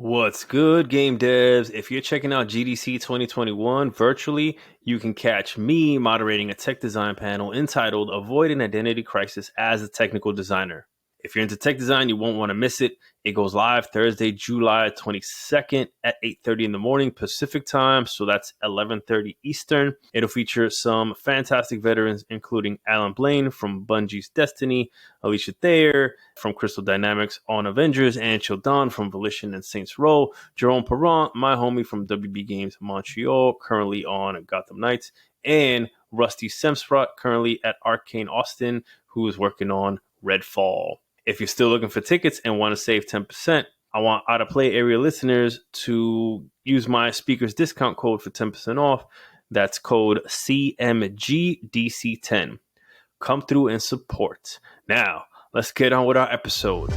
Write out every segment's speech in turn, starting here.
What's good, game devs? If you're checking out GDC 2021 virtually, you can catch me moderating a tech design panel entitled Avoid an Identity Crisis as a Technical Designer. If you're into tech design, you won't want to miss it. It goes live Thursday, July 22nd at 8:30 in the morning Pacific time, so that's 11:30 Eastern. It'll feature some fantastic veterans, including Alan Blaine from Bungie's Destiny, Alicia Thayer from Crystal Dynamics on Avengers, and Childan from Volition and Saints Row, Jerome Perron, my homie from WB Games Montreal, currently on Gotham Knights, and Rusty Semsprot, currently at Arcane Austin, who is working on Redfall. If you're still looking for tickets and want to save 10%, I want Out of Play area listeners to use my speaker's discount code for 10% off. That's code CMGDC10. Come through and support. Now, let's get on with our episode.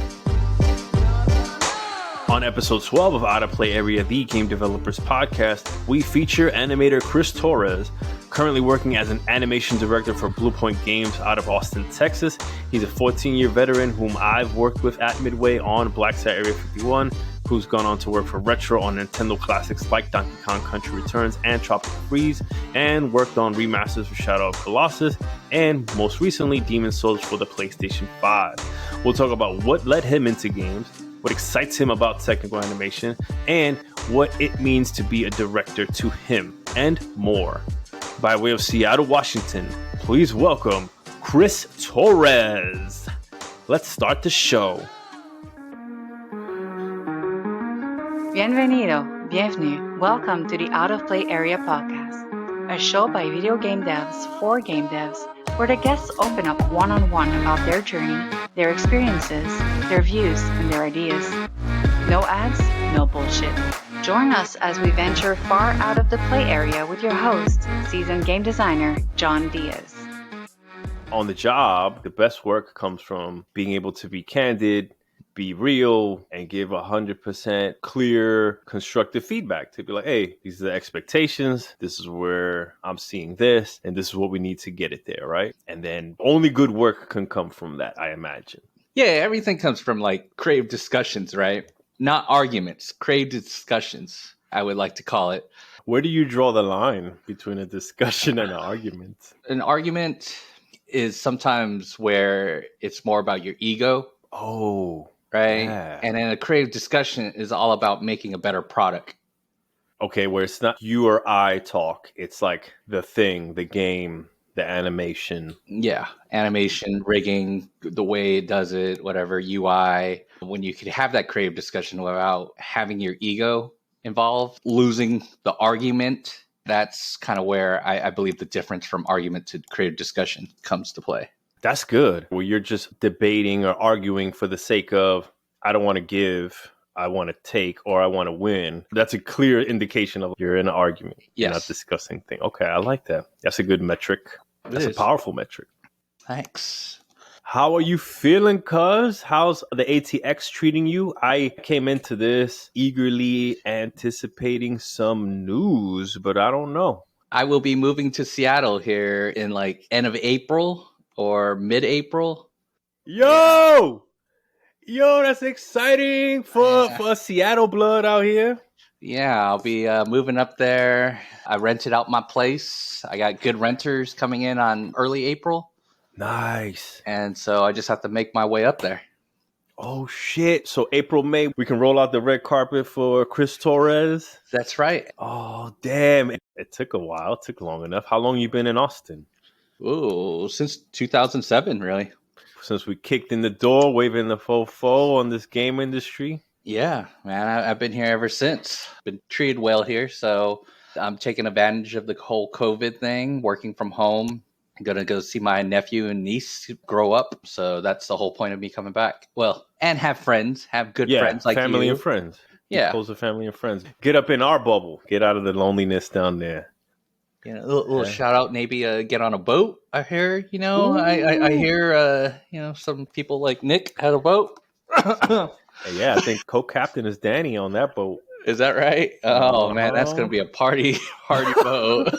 On episode 12 of Out of Play Area, the Game Developers Podcast, we feature animator Chris Torres, currently working as an animation director for Bluepoint Games out of Austin, Texas. He's a 14-year veteran whom I've worked with at Midway on Black Site Area 51, who's gone on to work for Retro on Nintendo classics like Donkey Kong Country Returns and Tropical Freeze, and worked on remasters for Shadow of Colossus, and most recently Demon's Souls for the PlayStation 5. We'll talk about what led him into games, what excites him about technical animation, and what it means to be a director to him, and more. By way of Seattle, Washington, please welcome Chris Torres. Let's start the show. Bienvenue, welcome to the Out of Play Area Podcast, a show by video game devs for game devs, where the guests open up one-on-one about their journey, their experiences, their views, and their ideas. No ads, no bullshit. Join us as we venture far out of the play area with your host, seasoned game designer, John Diaz. On the job, the best work comes from being able to be candid, be real, and give 100% clear, constructive feedback to be like, hey, these are the expectations. This is where I'm seeing this, and this is what we need to get it there, right? And then only good work can come from that, I imagine. Yeah, everything comes from like creative discussions, right? Not arguments, creative discussions, I would like to call it. Where do you draw the line between a discussion and an argument? An argument is sometimes where it's more about your ego. Oh, right? Yeah. And then a creative discussion is all about making a better product. Okay, where it's not you or I talk. It's like the thing, the game, the animation. Yeah, animation, rigging, the way it does it, whatever, UI. When you could have that creative discussion without having your ego involved, losing the argument, that's kind of where I believe the difference from argument to creative discussion comes to play. That's good. Where you're just debating or arguing for the sake of, I don't want to give, I want to take, or I want to win. That's a clear indication of you're in an argument. Yes. You're not discussing things. Okay, I like that. That's a good metric. That's a powerful metric. Thanks. How are you feeling, cuz? How's the ATX treating you? I came into this eagerly anticipating some news, but I don't know. I will be moving to Seattle here in like end of April or mid-April. Yo, that's exciting for Seattle blood out here. Yeah, I'll be moving up there. I rented out my place. I got good renters coming in on early April. Nice. And so I just have to make my way up there. Oh, shit. So April, May, we can roll out the red carpet for Chris Torres? That's right. Oh, damn. It took a while. It took long enough. How long you been in Austin? Ooh, since 2007, really. Since we kicked in the door, waving the fofo on this game industry? Yeah, man, I've been here ever since. Been treated well here, so I'm taking advantage of the whole COVID thing, working from home. I'm going to go see my nephew and niece grow up, so that's the whole point of me coming back. Well, and have friends, have good friends like family you. And friends. Yeah. Close to family and friends. Get up in our bubble. Get out of the loneliness down there. You know, a little shout out, maybe get on a boat. I hear, I hear, some people like Nick had a boat. Yeah, I think co-captain is Danny on that boat. Is that right? Oh, man, that's going to be a party boat.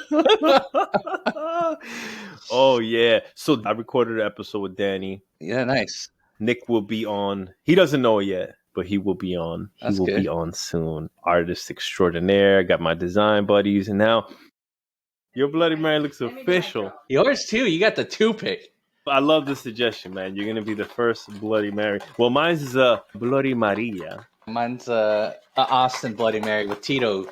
Oh, yeah. So I recorded an episode with Danny. Yeah, nice. Nick will be on. He doesn't know it yet. but he will be on. He That's will good. be on soon. Artist extraordinaire. Got my design buddies, and now your Bloody Mary looks official. Yours too. You got the 2-pick. I love the suggestion, man. You're gonna be the first Bloody Mary. Well, mine's is a Bloody Maria. Mine's a Austin Bloody Mary with Tito.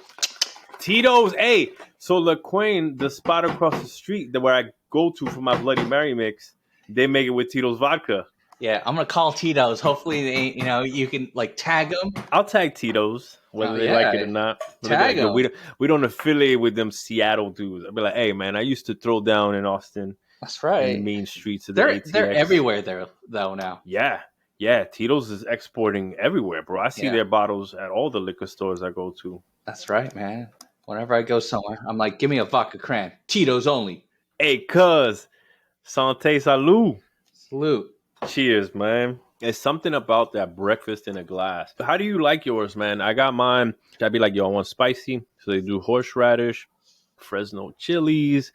Tito's, hey. So LaQuain, the spot across the street where I go to for my Bloody Mary mix, they make it with Tito's vodka. Yeah, I'm gonna call Tito's. Hopefully, you can like tag them. I'll tag Tito's whether they like it or not. Tag them. We don't affiliate with them Seattle dudes. I'll be like, hey man, I used to throw down in Austin. That's right. In the main streets of the ATX. They're everywhere there though now. Yeah. Tito's is exporting everywhere, bro. I see their bottles at all the liquor stores I go to. That's right, man. Whenever I go somewhere, I'm like, give me a vodka cran. Tito's only. Hey, cuz. Santé salud. Salute. Cheers, man. It's something about that breakfast in a glass. How do you like yours, man? I got mine. I'd be like, yo, I want spicy. So they do horseradish, Fresno chilies,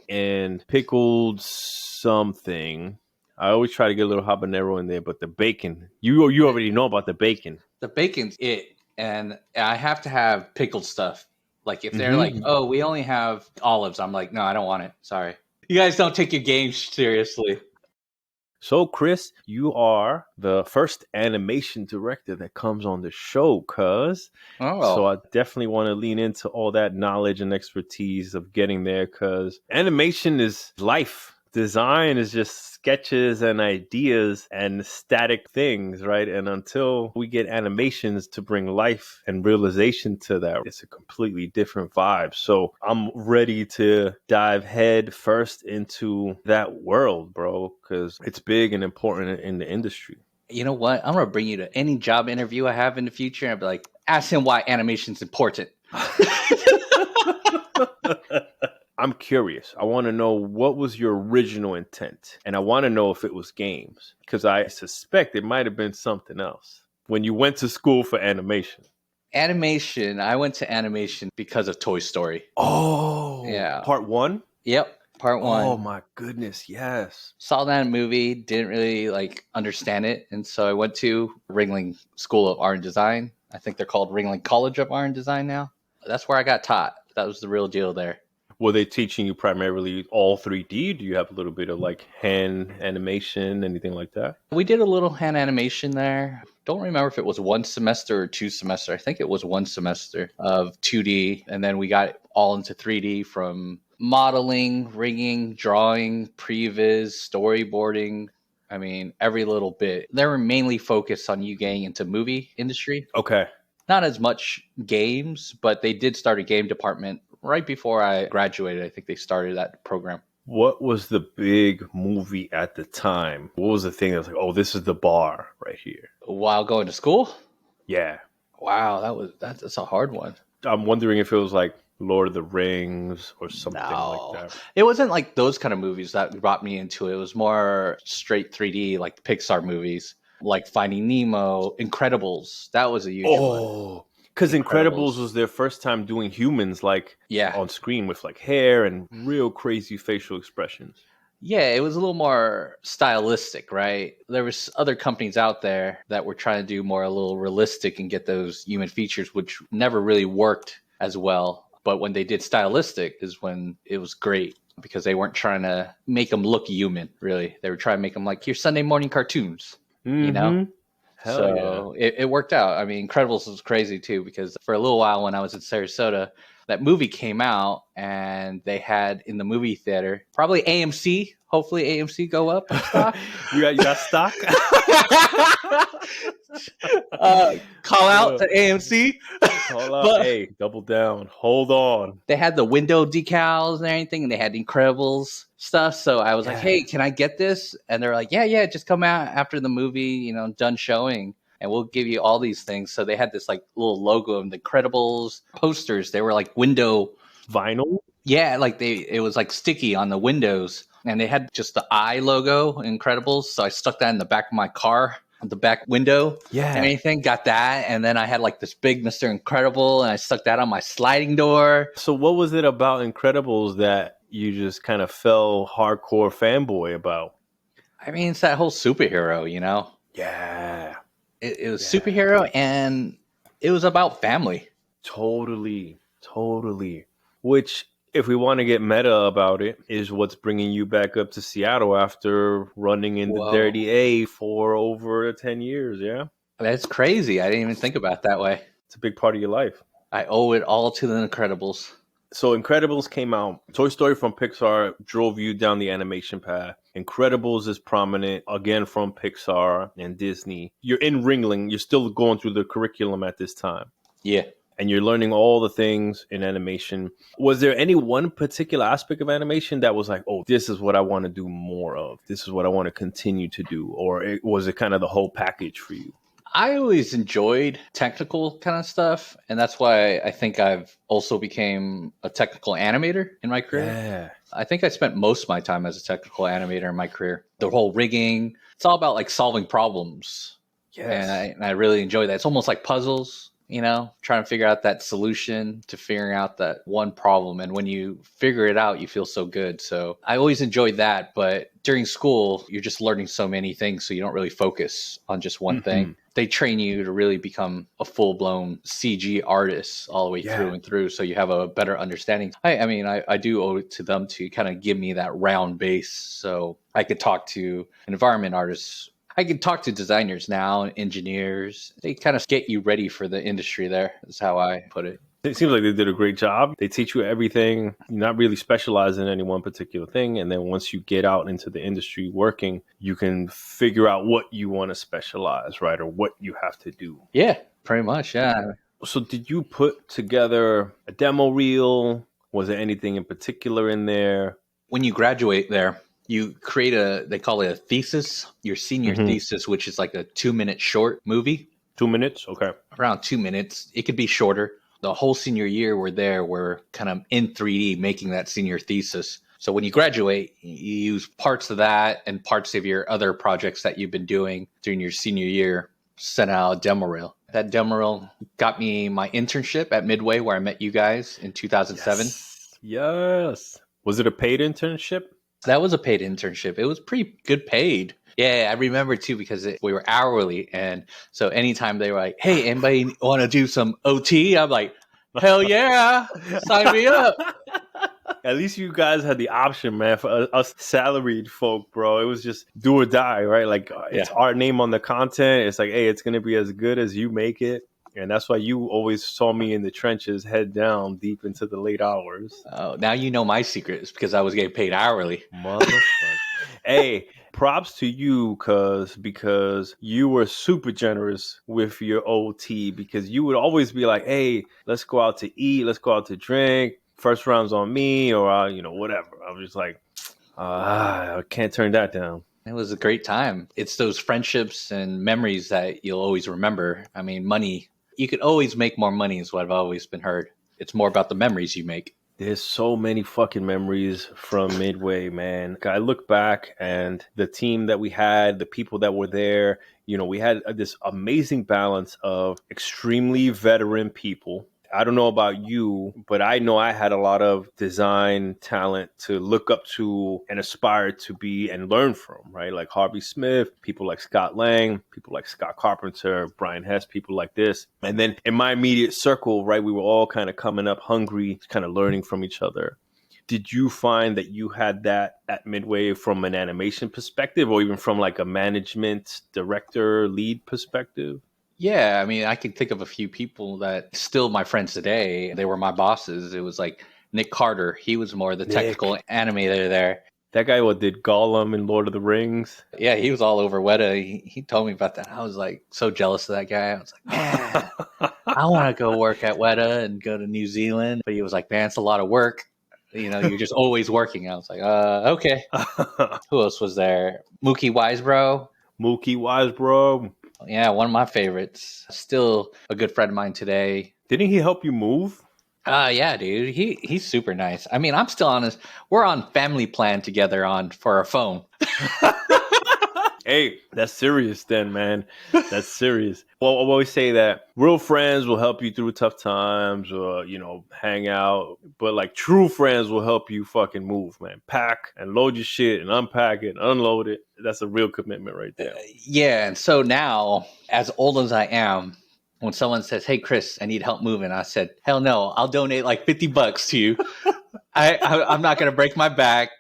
and pickled something. I always try to get a little habanero in there, but the bacon, you already know about the bacon. The bacon's it, and I have to have pickled stuff. Like if they're like, oh, we only have olives, I'm like, no, I don't want it. Sorry. You guys don't take your game seriously. So, Chris, you are the first animation director that comes on the show, cuz. So I definitely want to lean into all that knowledge and expertise of getting there, cuz animation is life. Design is just sketches and ideas and static things, right? And until we get animations to bring life and realization to that, it's a completely different vibe. So I'm ready to dive head first into that world, bro, because it's big and important in the industry. You know what? I'm going to bring you to any job interview I have in the future and be like, ask him why animation's important. I'm curious. I want to know, what was your original intent? And I want to know if it was games, because I suspect it might have been something else when you went to school for animation. I went to animation because of Toy Story. Oh, yeah. Part 1? Yep, part 1. Oh my goodness, yes. Saw that movie, didn't really understand it, and so I went to Ringling School of Art and Design. I think they're called Ringling College of Art and Design now. That's where I got taught. That was the real deal there. Were they teaching you primarily all 3D? Do you have a little bit of hand animation, anything like that? We did a little hand animation there. Don't remember if it was 1 semester or 2 semester. I think it was 1 semester of 2D. And then we got all into 3D from modeling, rigging, drawing, previs, storyboarding. I mean, every little bit. They were mainly focused on you getting into movie industry. Okay. Not as much games, but they did start a game department right before I graduated. I think they started that program. What was the big movie at the time? What was the thing that was like, oh, this is the bar right here? While going to school? Yeah. Wow, that's a hard one. I'm wondering if it was like Lord of the Rings or something like that. It wasn't like those kind of movies that brought me into it. It was more straight 3D, like Pixar movies, like Finding Nemo, Incredibles. That was a huge one. Because Incredibles was their first time doing humans on screen with hair and real crazy facial expressions. Yeah, it was a little more stylistic, right? There was other companies out there that were trying to do more a little realistic and get those human features, which never really worked as well. But when they did stylistic is when it was great, because they weren't trying to make them look human, really. They were trying to make them like your Sunday morning cartoons, you know? It worked out. I mean, Incredibles was crazy too, because for a little while when I was in Sarasota, that movie came out and they had in the movie theater, probably AMC. Hopefully AMC go up in stock. you got stock? Call out to AMC. Call out. Hey, double down. Hold on. They had the window decals and everything, and they had Incredibles stuff. So I was like, hey, can I get this? And they're like, yeah, just come out after the movie, done showing, and we'll give you all these things. So they had this little logo of the Incredibles posters. They were like window vinyl. Yeah, it was sticky on the windows, and they had just the eye logo, Incredibles. So I stuck that in the back of my car, on the back window. Yeah. And anything, got that. And then I had this big Mr. Incredible, and I stuck that on my sliding door. So what was it about Incredibles that you just kind of fell hardcore fanboy about? I mean, it's that whole superhero, Yeah. It was Yeah. superhero, and it was about family. Totally. Totally. Which, if we want to get meta about it, is what's bringing you back up to Seattle after running in the Whoa, Dirty A for over 10 years. Yeah. that's crazy. I didn't even think about it that way. It's a big part of your life. I owe it all to the Incredibles. So Incredibles came out. Toy Story from Pixar drove you down the animation path. Incredibles is prominent, again, from Pixar and Disney. You're in Ringling. You're still going through the curriculum at this time. Yeah. And you're learning all the things in animation. Was there any one particular aspect of animation that was like, oh, this is what I want to do more of? This is what I want to continue to do? Or was it kind of the whole package for you? I always enjoyed technical kind of stuff, and that's why I think I've also became a technical animator in my career. Yeah. I think I spent most of my time as a technical animator in my career. The whole rigging, it's all about like solving problems. Yes. And I really enjoy that. It's almost like puzzles, trying to figure out that solution to figuring out that one problem. And when you figure it out, you feel so good. So I always enjoyed that. But during school, you're just learning so many things. So you don't really focus on just one thing. They train you to really become a full-blown CG artist all the way through and through. So you have a better understanding. I do owe it to them to kind of give me that round base. So I could talk to environment artists. I can talk to designers now, engineers. They kind of get you ready for the industry there, is how I put it. It seems like they did a great job. They teach you everything. You're not really specialized in any one particular thing. And then once you get out into the industry working, you can figure out what you want to specialize, right? Or what you have to do. Yeah, pretty much. Yeah. So did you put together a demo reel? Was there anything in particular in there? When you graduate there, you create they call it a thesis, your senior thesis, which is like a 2-minute short movie. 2 minutes? Okay. Around 2 minutes. It could be shorter. The whole senior year we're kind of in 3D making that senior thesis. So when you graduate, you use parts of that and parts of your other projects that you've been doing during your senior year, send out a demo reel. That demo reel got me my internship at Midway, where I met you guys in 2007. Yes. Was it a paid internship? That was a paid internship. It was pretty good paid. Yeah, I remember too, because we were hourly. And so anytime they were like, hey, anybody want to do some OT? I'm like, hell yeah, sign me up. At least you guys had the option, man. For us salaried folk, bro, it was just do or die, right? Like, it's our name on the content. It's like, hey, it's going to be as good as you make it. And that's why you always saw me in the trenches, head down, deep into the late hours. Oh, now you know my secret. It's because I was getting paid hourly. Motherfucker. Hey, props to you, because you were super generous with your OT, because you would always be like, hey, let's go out to eat, let's go out to drink. First round's on me, or whatever. I was just like, I can't turn that down. It was a great time. It's those friendships and memories that you'll always remember. I mean, money, you could always make more money is what I've always been heard. It's more about the memories you make. There's so many fucking memories from Midway, man. I look back and the team that we had, the people that were there, we had this amazing balance of extremely veteran people. I don't know about you, but I know I had a lot of design talent to look up to and aspire to be and learn from, right? Like Harvey Smith, people like Scott Lang, people like Scott Carpenter, Brian Hess, people like this. And then in my immediate circle, right, we were all kind of coming up hungry, kind of learning from each other. Did you find that you had that at Midway from an animation perspective, or even from like a management director lead perspective? Yeah, I mean, I can think of a few people that still my friends today. They were my bosses. It was like Nick Carter. He was more the technical animator there. That guy did Gollum in Lord of the Rings. Yeah, he was all over Weta. He told me about that. I was like so jealous of that guy. I was like, man, I want to go work at Weta and go to New Zealand. But he was like, man, it's a lot of work. You're just always working. I was like, okay. Who else was there? Mookie Wisebro. Yeah, one of my favorites. Still a good friend of mine today. Didn't he help you move? Yeah, dude. He's super nice. I mean, I'm still on we're on family plan together for our phone. Hey, that's serious then, man. That's serious. Well, I always say that real friends will help you through tough times or, hang out. But like true friends will help you fucking move, man. Pack and load your shit and unpack it and unload it. That's a real commitment right there. Yeah. And so now, as old as I am, when someone says, "Hey, Chris, I need help moving," I said, "Hell no, I'll donate like $50 to you. I'm not going to break my back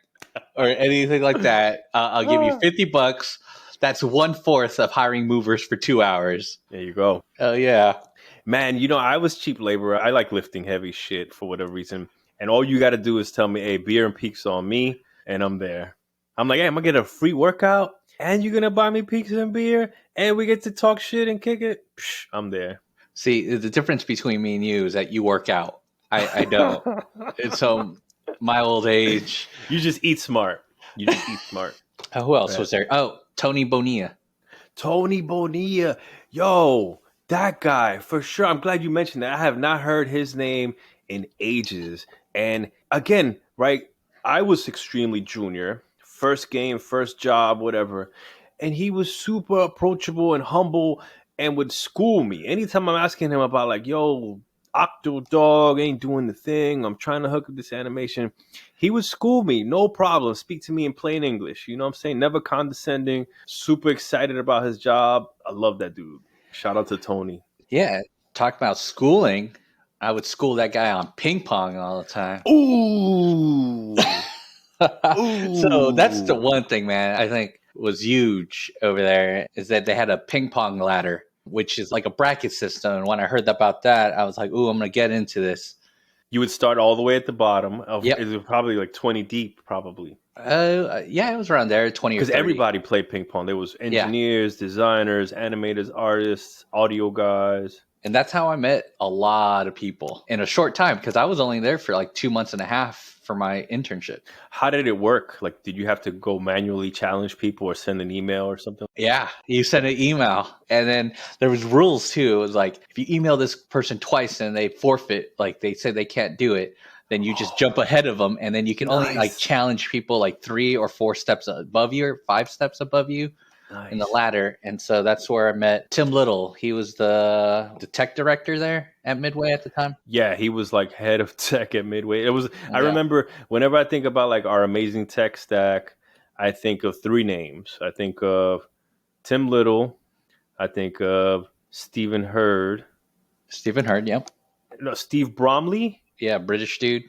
or anything like that. I'll give you $50. That's 1/4 of hiring movers for 2 hours." There you go. Oh, yeah. Man, I was cheap labor. I like lifting heavy shit for whatever reason. And all you got to do is tell me, hey, beer and pizza on me, and I'm there. I'm like, hey, I'm going to get a free workout, and you're going to buy me pizza and beer, and we get to talk shit and kick it. Psh, I'm there. See, the difference between me and you is that you work out. I don't. And so my old age. You just eat smart. You just eat smart. Who else was there? Oh, Tony Bonilla. Tony Bonilla. Yo, that guy, for sure. I'm glad you mentioned that. I have not heard his name in ages. And again, right, I was extremely junior. First game, first job, whatever. And he was super approachable and humble and would school me. Anytime I'm asking him about like, yo, Octo Dog ain't doing the thing. I'm trying to hook up this animation. He would school me, no problem. Speak to me in plain English. You know what I'm saying? Never condescending. Super excited about his job. I love that dude. Shout out to Tony. Yeah. Talk about schooling. I would school that guy on ping pong all the time. Ooh. So that's the one thing, man, I think was huge over there is that they had a ping pong ladder, which is like a bracket system. And when I heard about that, I was like, ooh, I'm going to get into this. You would start all the way at the bottom. Yep. It was probably like 20 deep, probably. Yeah, it was around there, 20 or 30. Because everybody played ping pong. There was engineers, designers, animators, artists, audio guys. And that's how I met a lot of people in a short time because I was only there for like 2 months and a half for my internship. How did it work? Like, did you have to go manually challenge people or send an email or something? Yeah, you send an email. And then there was rules too. It was like, if you email this person twice and they forfeit, like they say they can't do it, then you just jump ahead of them. And then you can only like challenge people like 3 or 4 steps above you or 5 steps above you. Nice. In the ladder. And so that's where I met Tim Little. He was the tech director there at Midway at the time. Yeah, he was like head of tech at Midway. It was I remember whenever I think about like our amazing tech stack, I think of 3 names. I think of Tim Little, I think of Stephen Hurd. Stephen Hurd, yep. No, Steve Bromley. Yeah, British dude.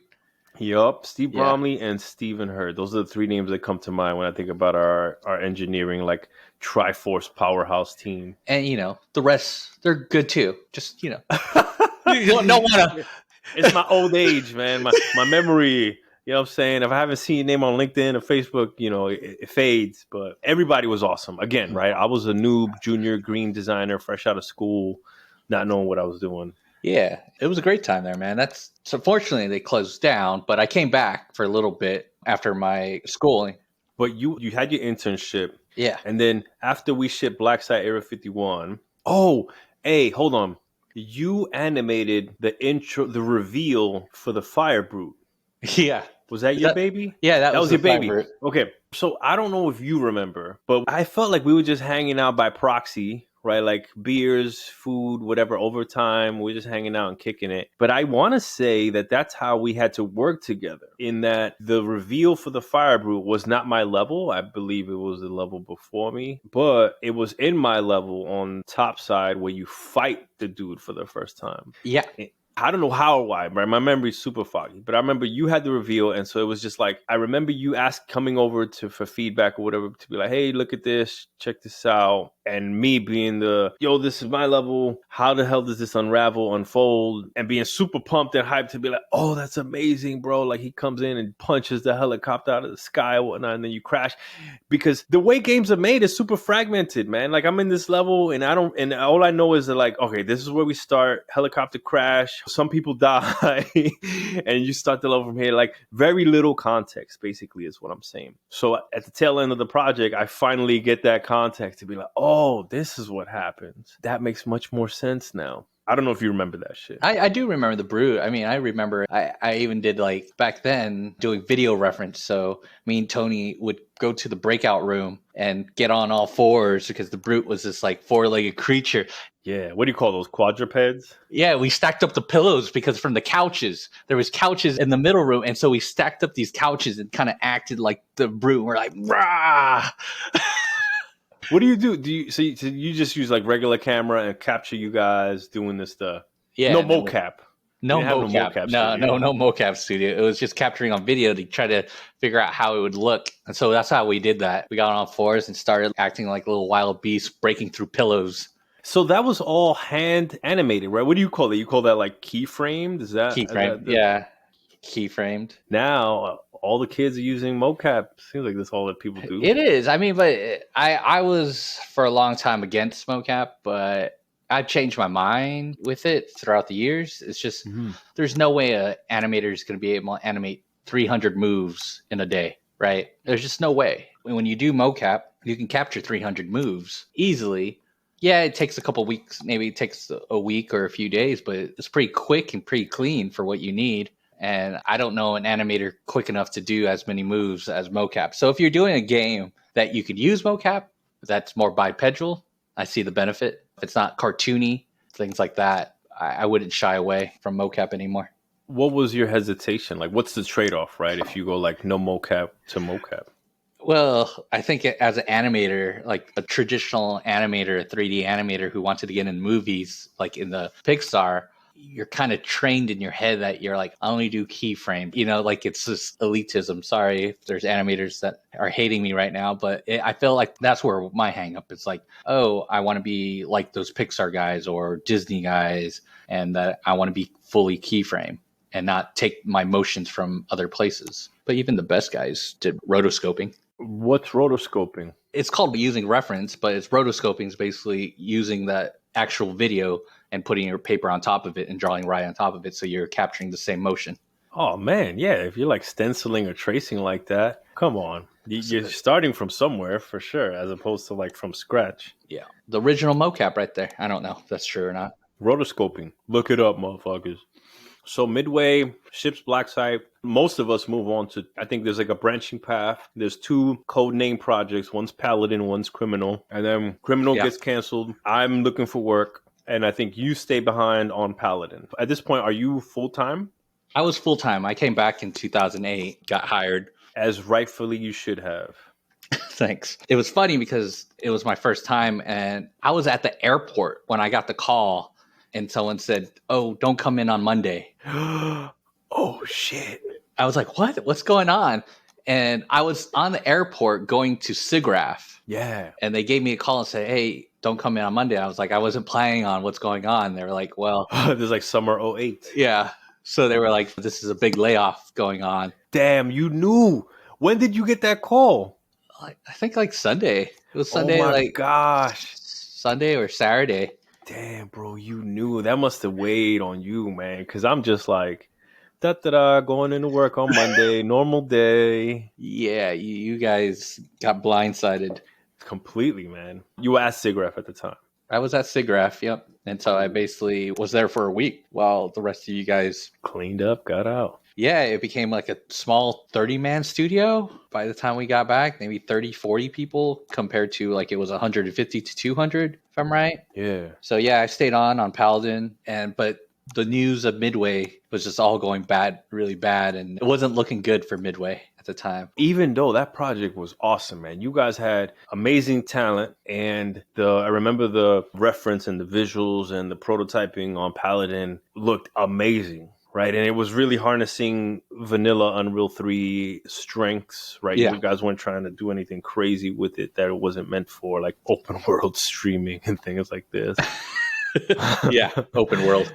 Yup, Steve Bromley and Stephen Hurd. Those are the 3 names that come to mind when I think about our engineering, like Triforce powerhouse team. And the rest, they're good too. Just you don't want to. It's my old age, man. My memory. You know what I'm saying? If I haven't seen your name on LinkedIn or Facebook, it fades. But everybody was awesome. Again, right? I was a noob, junior green designer, fresh out of school, not knowing what I was doing. Yeah, it was a great time there, man. So fortunately they closed down, but I came back for a little bit after my schooling. But you had your internship. Yeah. And then after we shipped Blackside Area 51, hey, hold on. You animated the reveal for the Fire Brute. Yeah. Was that your baby? Yeah, that was your baby. Brute. Okay. So I don't know if you remember, but I felt like we were just hanging out by proxy, right? Like beers, food, whatever, overtime. We're just hanging out and kicking it. But I want to say that that's how we had to work together, in that the reveal for the Fire Brute was not my level. I believe it was the level before me, but it was in my level on top side where you fight the dude for the first time. Yeah. I don't know how or why, right? My memory's super foggy, but I remember you had the reveal, and so it was just like, I remember you coming over for feedback or whatever, to be like, hey, look at this, check this out, and me being this is my level, how the hell does this unfold, and being super pumped and hyped to be like, oh, that's amazing, bro, like he comes in and punches the helicopter out of the sky and whatnot, and then you crash, because the way games are made is super fragmented, man. Like, I'm in this level, and all I know is that, like, okay, this is where we start, helicopter crash, some people die, and you start the level from here. Like, very little context, basically, is what I'm saying. So at the tail end of the project, I finally get that context to be like, oh, this is what happens. That makes much more sense now. I don't know if you remember that shit. I do remember the Brute. I mean, I remember I even did like back then doing video reference. So me and Tony would go to the breakout room and get on all fours because the Brute was this like four-legged creature. Yeah, what do you call those, quadrupeds? Yeah, we stacked up the pillows because from the couches, there was couches in the middle room. And so we stacked up these couches and kind of acted like the Brute. We're like, rah! What do you do? You just use like regular camera and capture you guys doing this stuff? Yeah. No mocap. No You didn't have mocap. No mocap studio. It was just capturing on video to try to figure out how it would look. And so that's how we did that. We got on all fours and started acting like little wild beasts breaking through pillows. So that was all hand animated, right? What do you call it? You call that like keyframed? Is that Keyframe? Yeah, keyframed. Now all the kids are using mocap. Seems like that's all that people do. It is. I mean, but I was for a long time against mocap, but I've changed my mind with it throughout the years. It's just there's no way an animator is going to be able to animate 300 moves in a day, right? There's just no way. When you do mocap, you can capture 300 moves easily. Yeah, it takes a couple weeks. Maybe it takes a week or a few days, but it's pretty quick and pretty clean for what you need. And I don't know an animator quick enough to do as many moves as mocap. So if you're doing a game that you could use mocap, that's more bipedal, I see the benefit. If it's not cartoony, things like that, I wouldn't shy away from mocap anymore. What was your hesitation? Like, what's the trade-off, right? If you go like no mocap to mocap. Well, I think as an animator, like a traditional animator, a 3D animator who wanted to get in movies, like in the Pixar, you're kind of trained in your head that you're like, I only do keyframe. You know, like it's this elitism. Sorry if there's animators that are hating me right now, but I feel like that's where my hang up is like, oh, I want to be like those Pixar guys or Disney guys, and that I want to be fully keyframe and not take my motions from other places. But even the best guys did rotoscoping. What's rotoscoping? It's called using reference, but it's rotoscoping is basically using that actual video and putting your paper on top of it and drawing right on top of it, so you're capturing the same motion. Oh man, yeah. If you're like stenciling or tracing like that, come on, you're starting from somewhere for sure, as opposed to like from scratch. Yeah, the original mocap right there. I don't know if that's true or not. Rotoscoping, look it up, motherfuckers. So Midway, ships Black Site. Most of us move on to, I think there's like a branching path. There's two code name projects. One's Paladin, one's Criminal. And then Criminal gets canceled. I'm looking for work. And I think you stay behind on Paladin. At this point, are you full-time? I was full-time. I came back in 2008, got hired. As rightfully you should have. Thanks. It was funny because it was my first time and I was at the airport when I got the call and someone said, oh, don't come in on Monday. Oh, shit. I was like, what? What's going on? And I was on the airport going to SIGGRAPH. Yeah. And they gave me a call and said, hey, don't come in on Monday. I was like, I wasn't planning on what's going on. They were like, well. There's like summer 08. Yeah. So they were like, this is a big layoff going on. Damn, you knew. When did you get that call? I think like Sunday. It was Sunday. Oh my gosh. Sunday or Saturday. Damn, bro, you knew. That must have weighed on you, man. Because I'm just like, da-da-da, going into work on Monday, normal day. Yeah, you guys got blindsided. Completely, man. You were at SIGGRAPH at the time. I was at SIGGRAPH, yep. And so I basically was there for a week while the rest of you guys cleaned up, got out. Yeah, it became like a small 30-man studio by the time we got back, maybe 30, 40 people compared to like it was 150 to 200, if I'm right. Yeah. So yeah, I stayed on Paladin, but the news of Midway was just all going bad, really bad, and it wasn't looking good for Midway at the time. Even though that project was awesome, man. You guys had amazing talent, and I remember the reference and the visuals and the prototyping on Paladin looked amazing. Right, and it was really harnessing vanilla Unreal 3 strengths, right? Yeah. You guys weren't trying to do anything crazy with it that it wasn't meant for, like open world streaming and things like this. Yeah, open world.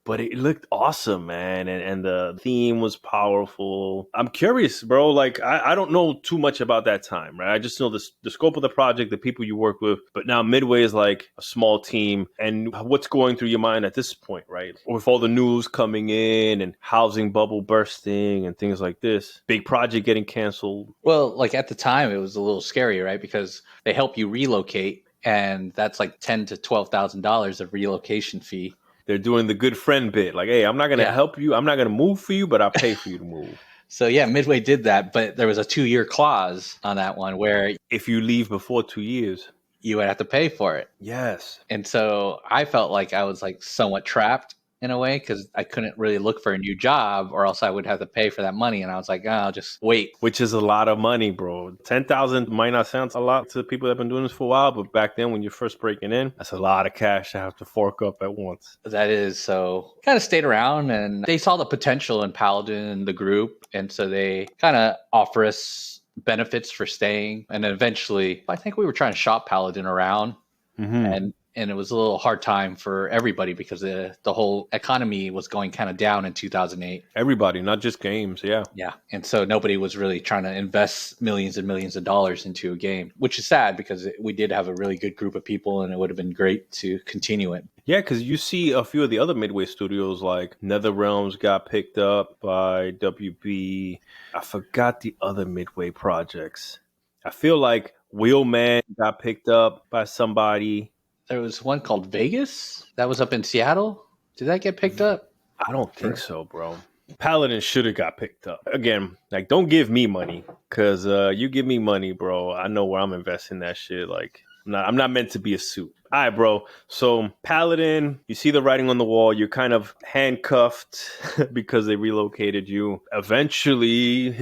But it looked awesome, man, and the theme was powerful. I'm curious, bro. Like, I don't know too much about that time, right? I just know the scope of the project, the people you work with. But now Midway is like a small team. And what's going through your mind at this point, right? With all the news coming in and housing bubble bursting and things like this. Big project getting canceled. Well, like at the time, it was a little scary, right? Because they help you relocate. And that's like $10,000 to $12,000 of relocation fee. They're doing the good friend bit. Like, hey, I'm not going to help you. I'm not going to move for you, but I'll pay for you to move. So yeah, Midway did that, but there was a 2-year clause on that one where if you leave before 2 years, you would have to pay for it. Yes. And so I felt like I was like somewhat trapped in a way because I couldn't really look for a new job or else I would have to pay for that money. And I was like, oh, I'll just wait. Which is a lot of money, bro. 10,000 might not sound a lot to people that have been doing this for a while, but back then when you're first breaking in, that's a lot of cash to have to fork up at once. That is. So kind of stayed around and they saw the potential in Paladin and the group. And so they kind of offer us benefits for staying. And then eventually, I think we were trying to shop Paladin around. Mm-hmm. And it was a little hard time for everybody because the whole economy was going kind of down in 2008. Everybody, not just games, yeah. Yeah. And so nobody was really trying to invest millions and millions of dollars into a game, which is sad because we did have a really good group of people and it would have been great to continue it. Yeah, because you see a few of the other Midway studios like NetherRealms got picked up by WB. I forgot the other Midway projects. I feel like Wheelman got picked up by somebody. There was one called Vegas that was up in Seattle. Did that get picked up? I don't think so, bro. Paladin should have got picked up. Again, like, don't give me money because you give me money, bro. I know where I'm investing that shit. Like, I'm not meant to be a suit. All right, bro. So Paladin, you see the writing on the wall. You're kind of handcuffed because they relocated you. Eventually,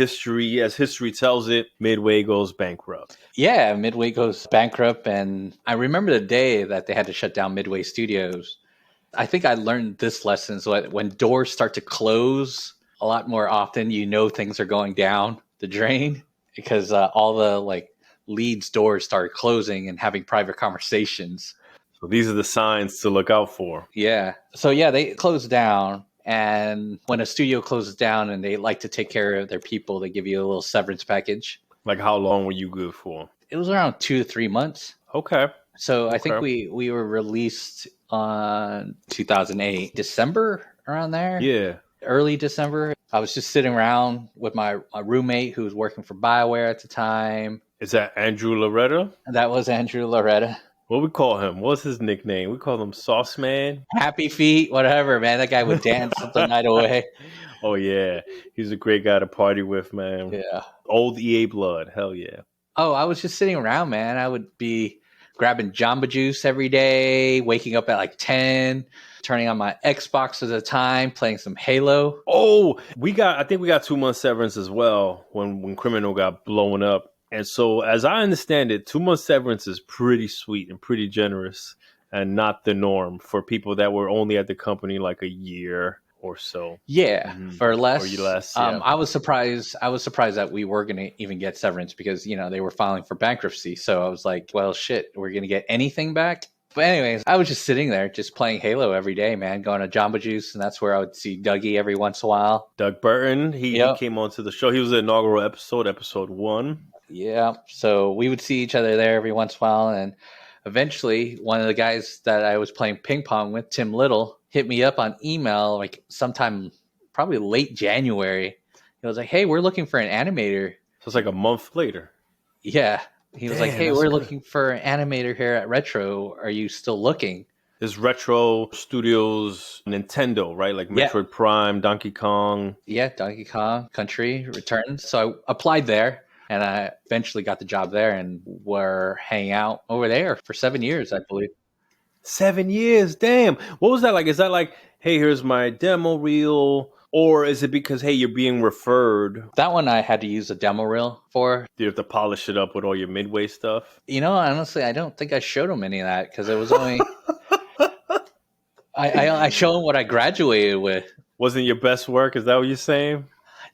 as history tells it, Midway goes bankrupt. Yeah, Midway goes bankrupt. And I remember the day that they had to shut down Midway Studios. I think I learned this lesson. So when doors start to close a lot more often, you know things are going down the drain because all the leads doors started closing and having private conversations. So these are the signs to look out for. Yeah. So yeah, they closed down. And when a studio closes down and they like to take care of their people, they give you a little severance package. Like how long were you good for? It was around 2 to 3 months. Okay. So I think we were released on 2008, December, around there. Yeah. Early December. I was just sitting around with my roommate who was working for BioWare at the time. Is that Andrew Loretta? That was Andrew Loretta. What we call him? What's his nickname? We call him Sauce Man. Happy Feet, whatever, man. That guy would dance the night away. Oh, yeah. He's a great guy to party with, man. Yeah. Old EA blood. Hell yeah. Oh, I was just sitting around, man. I would be grabbing Jamba Juice every day, waking up at 10, turning on my Xbox at the time, playing some Halo. Oh, I think we got 2 months severance as well when Criminal got blown up. And so, as I understand it, 2 months severance is pretty sweet and pretty generous and not the norm for people that were only at the company like a year or so. Yeah, for less. Or less. Yeah. I was surprised that we were going to even get severance because, they were filing for bankruptcy. So I was like, well, shit, we're going to get anything back? But anyways, I was just sitting there just playing Halo every day, man, going to Jamba Juice. And that's where I would see Dougie every once in a while. Doug Burton, he came onto the show. He was the inaugural episode 1. Yeah. So we would see each other there every once in a while. And eventually, one of the guys that I was playing ping pong with, Tim Little, hit me up on email sometime probably late January. He was like, hey, we're looking for an animator. So it's like a month later. Yeah. He was like, hey, we're looking for an animator here at Retro. Are you still looking? Is Retro Studios Nintendo, right? Like Metroid Prime, Donkey Kong. Yeah, Donkey Kong Country Returns. So I applied there. And I eventually got the job there and were hanging out over there for 7 years, I believe. 7 years? Damn. What was that like? Is that like, hey, here's my demo reel? Or is it because, hey, you're being referred? That one I had to use a demo reel for. Do you have to polish it up with all your Midway stuff? Honestly, I don't think I showed them any of that because it was only... I showed them what I graduated with. Wasn't your best work? Is that what you're saying?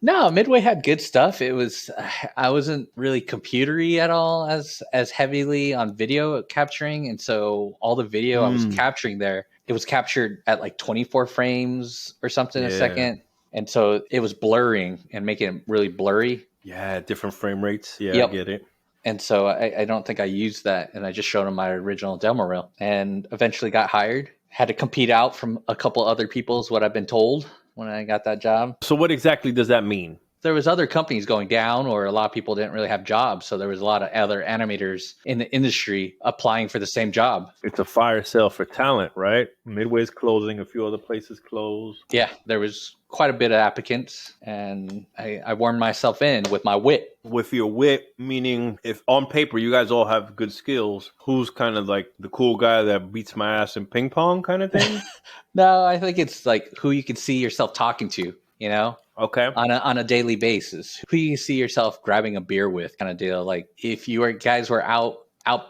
No, Midway had good stuff. I wasn't really computery at all as heavily on video capturing. And so all the video I was capturing there, it was captured at 24 frames or something a second. And so it was blurring and making it really blurry. Yeah, different frame rates. Yeah, yep. I get it. And so I don't think I used that. And I just showed them my original demo reel and eventually got hired. Had to compete out from a couple other people is what I've been told when I got that job. So what exactly does that mean? there was other companies going down, or a lot of people didn't really have jobs. So there was a lot of other animators in the industry applying for the same job. It's a fire sale for talent, right? Midway's closing, a few other places closed. Yeah, there was quite a bit of applicants, and I wormed myself in with my wit. With your wit, meaning if on paper you guys all have good skills, who's kind of like the cool guy that beats my ass in ping pong kind of thing? No, I think it's like who you can see yourself talking to, you know? Okay. On a daily basis, who you see yourself grabbing a beer with, kind of deal. Like if guys were out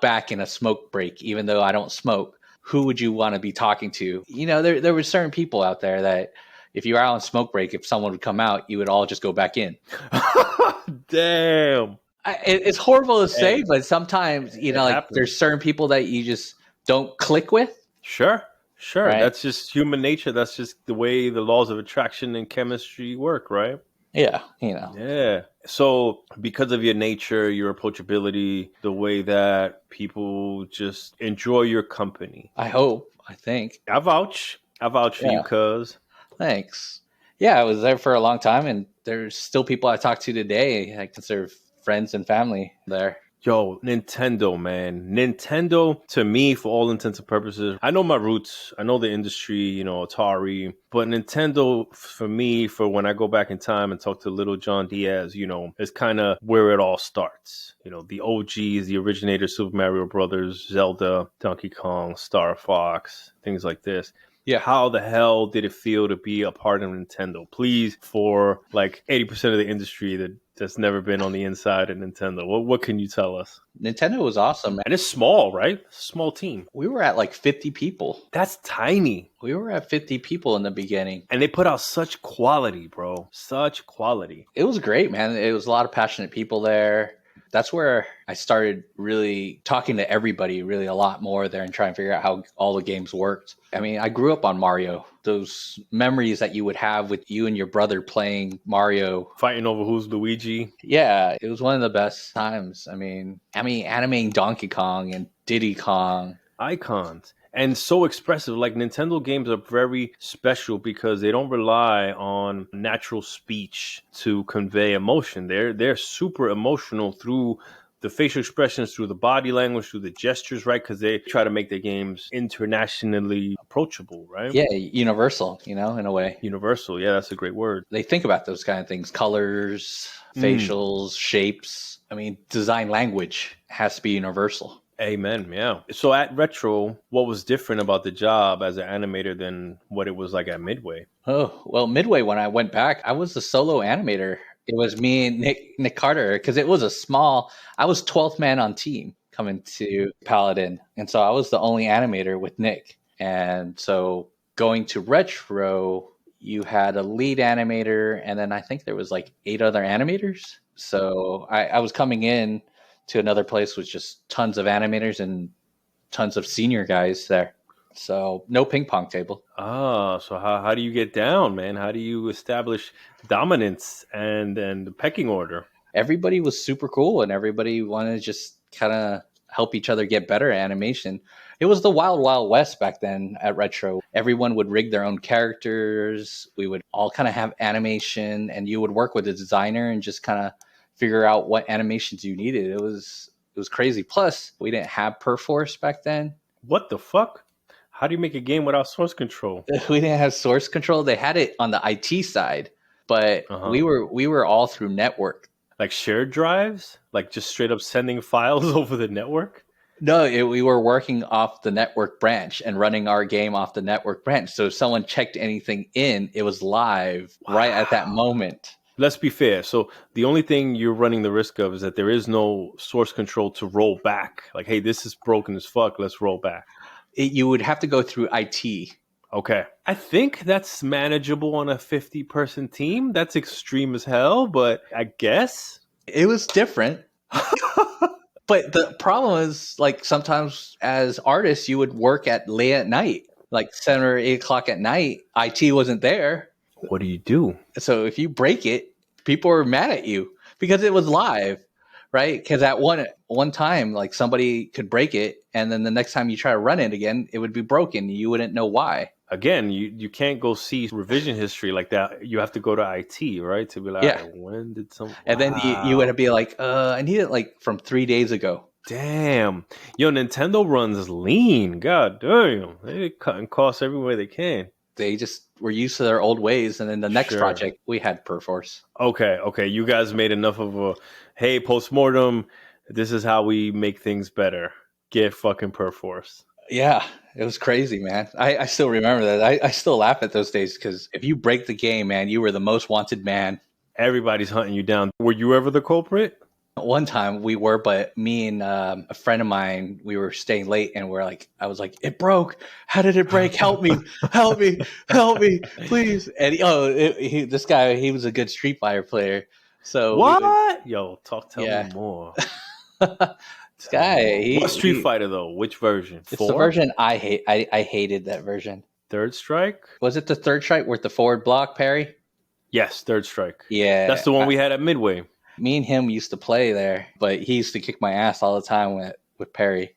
back in a smoke break, even though I don't smoke, who would you want to be talking to? You know, there were certain people out there that if you were out on smoke break, if someone would come out, you would all just go back in. Damn. It's horrible to say, but sometimes like happens. There's certain people that you just don't click with. Sure. Right? That's just human nature. That's just the way the laws of attraction and chemistry work, right? Yeah, Yeah. So because of your nature, your approachability, the way that people just enjoy your company. I think. I vouch for you, cuz. Thanks. Yeah, I was there for a long time, and there's still people I talk to today. I consider friends and family there. Yo, Nintendo, man. Nintendo, to me, for all intents and purposes, I know my roots. I know the industry, Atari. But Nintendo, for me, for when I go back in time and talk to little John Diaz, is kind of where it all starts. The OGs, the originators, Super Mario Brothers, Zelda, Donkey Kong, Star Fox, things like this. Yeah, how the hell did it feel to be a part of Nintendo? Please, for like 80% of the industry that's never been on the inside of Nintendo, what can you tell us? Nintendo was awesome, man. And it's small, right? It's a small team. We were at like 50 people. That's tiny. We were at 50 people in the beginning. And they put out such quality, bro. Such quality. It was great, man. It was a lot of passionate people there. That's where I started really talking to everybody really a lot more there and trying to figure out how all the games worked. I mean, I grew up on Mario. Those memories that you would have with you and your brother playing Mario. Fighting over who's Luigi. Yeah, it was one of the best times. I mean, animating Donkey Kong and Diddy Kong. Icons. And so expressive. Like Nintendo games are very special because they don't rely on natural speech to convey emotion. They're super emotional through the facial expressions, through the body language, through the gestures, right? Because they try to make their games internationally approachable, right? Yeah, universal, in a way. Universal, yeah, that's a great word. They think about those kind of things, colors, facials, shapes. I mean, design language has to be universal. Amen. Yeah. So at Retro, what was different about the job as an animator than what it was like at Midway? Oh, well, Midway, when I went back, I was the solo animator. It was me and Nick Carter, because I was 12th man on team coming to Paladin. And so I was the only animator with Nick. And so going to Retro, you had a lead animator, and then I think there was like 8 other animators. So I was coming in to another place with just tons of animators and tons of senior guys there. So no ping pong table. So how do you get down, man? How do you establish dominance and the pecking order? Everybody was super cool, and everybody wanted to just kind of help each other get better at animation. It was the wild, wild west back then at Retro. Everyone would rig their own characters. We would all kind of have animation, and you would work with a designer and just kind of figure out what animations you needed. It was crazy. Plus, we didn't have Perforce back then. What the fuck? How do you make a game without source control? We didn't have source control. They had it on the IT side, but we were all through network. Like shared drives? Like just straight up sending files over the network? No, we were working off the network branch and running our game off the network branch. So if someone checked anything in, it was live right at that moment. Let's be fair. So the only thing you're running the risk of is that there is no source control to roll back. Like, hey, this is broken as fuck. Let's roll back. You would have to go through IT. Okay. I think that's manageable on a 50-person team. That's extreme as hell, but I guess. It was different. But the problem is, like, sometimes as artists, you would work late at night, like 7 or 8 o'clock at night. IT wasn't there. What do you do? So if you break it, people are mad at you because it was live, right? Because at one time, like somebody could break it, and then the next time you try to run it again, it would be broken. You wouldn't know why. again, you can't go see revision history like that. You have to go to IT, right? To be like, Yeah. all right, when did some? And then you Wow. would be like, I need it like from 3 days ago. Damn. Yo, Nintendo runs lean. God damn. They're cutting costs everywhere they can. They just were used to their old ways. And then the next Sure. project, we had Perforce. Okay. You guys made enough of a, hey, postmortem, this is how we make things better. Get fucking Perforce. Yeah, it was crazy, man. I still remember that. I still laugh at those days because if you break the game, man, you were the most wanted man. Everybody's hunting you down. Were you ever the culprit? One time we were, but me and a friend of mine, we were staying late, and I was like, "It broke. How did it break? Help me! Help me! Help me, please!" And this guy, he was a good Street Fighter player. So What? Yo, tell Yeah. me more. This guy, What Street Fighter though? Which version? It's the version I hate. I hated that version. Third Strike? Was it the third strike with the forward block parry? Yes, Third Strike. Yeah, That's the one we had at Midway. Me and him used to play there, but he used to kick my ass all the time with Perry.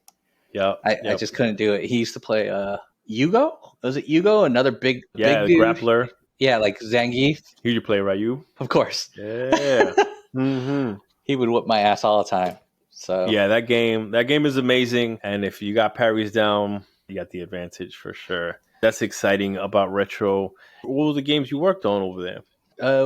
Yeah, I just couldn't do it. He used to play Yugo. Was it Yugo? Another big the dude? grappler. Yeah, like Zangief. Who you play, Ryu? Of course. Yeah. Mm-hmm. He would whip my ass all the time. So yeah, that game is amazing, and if you got parries down, you got the advantage for sure. That's exciting about retro. What were the games you worked on over there?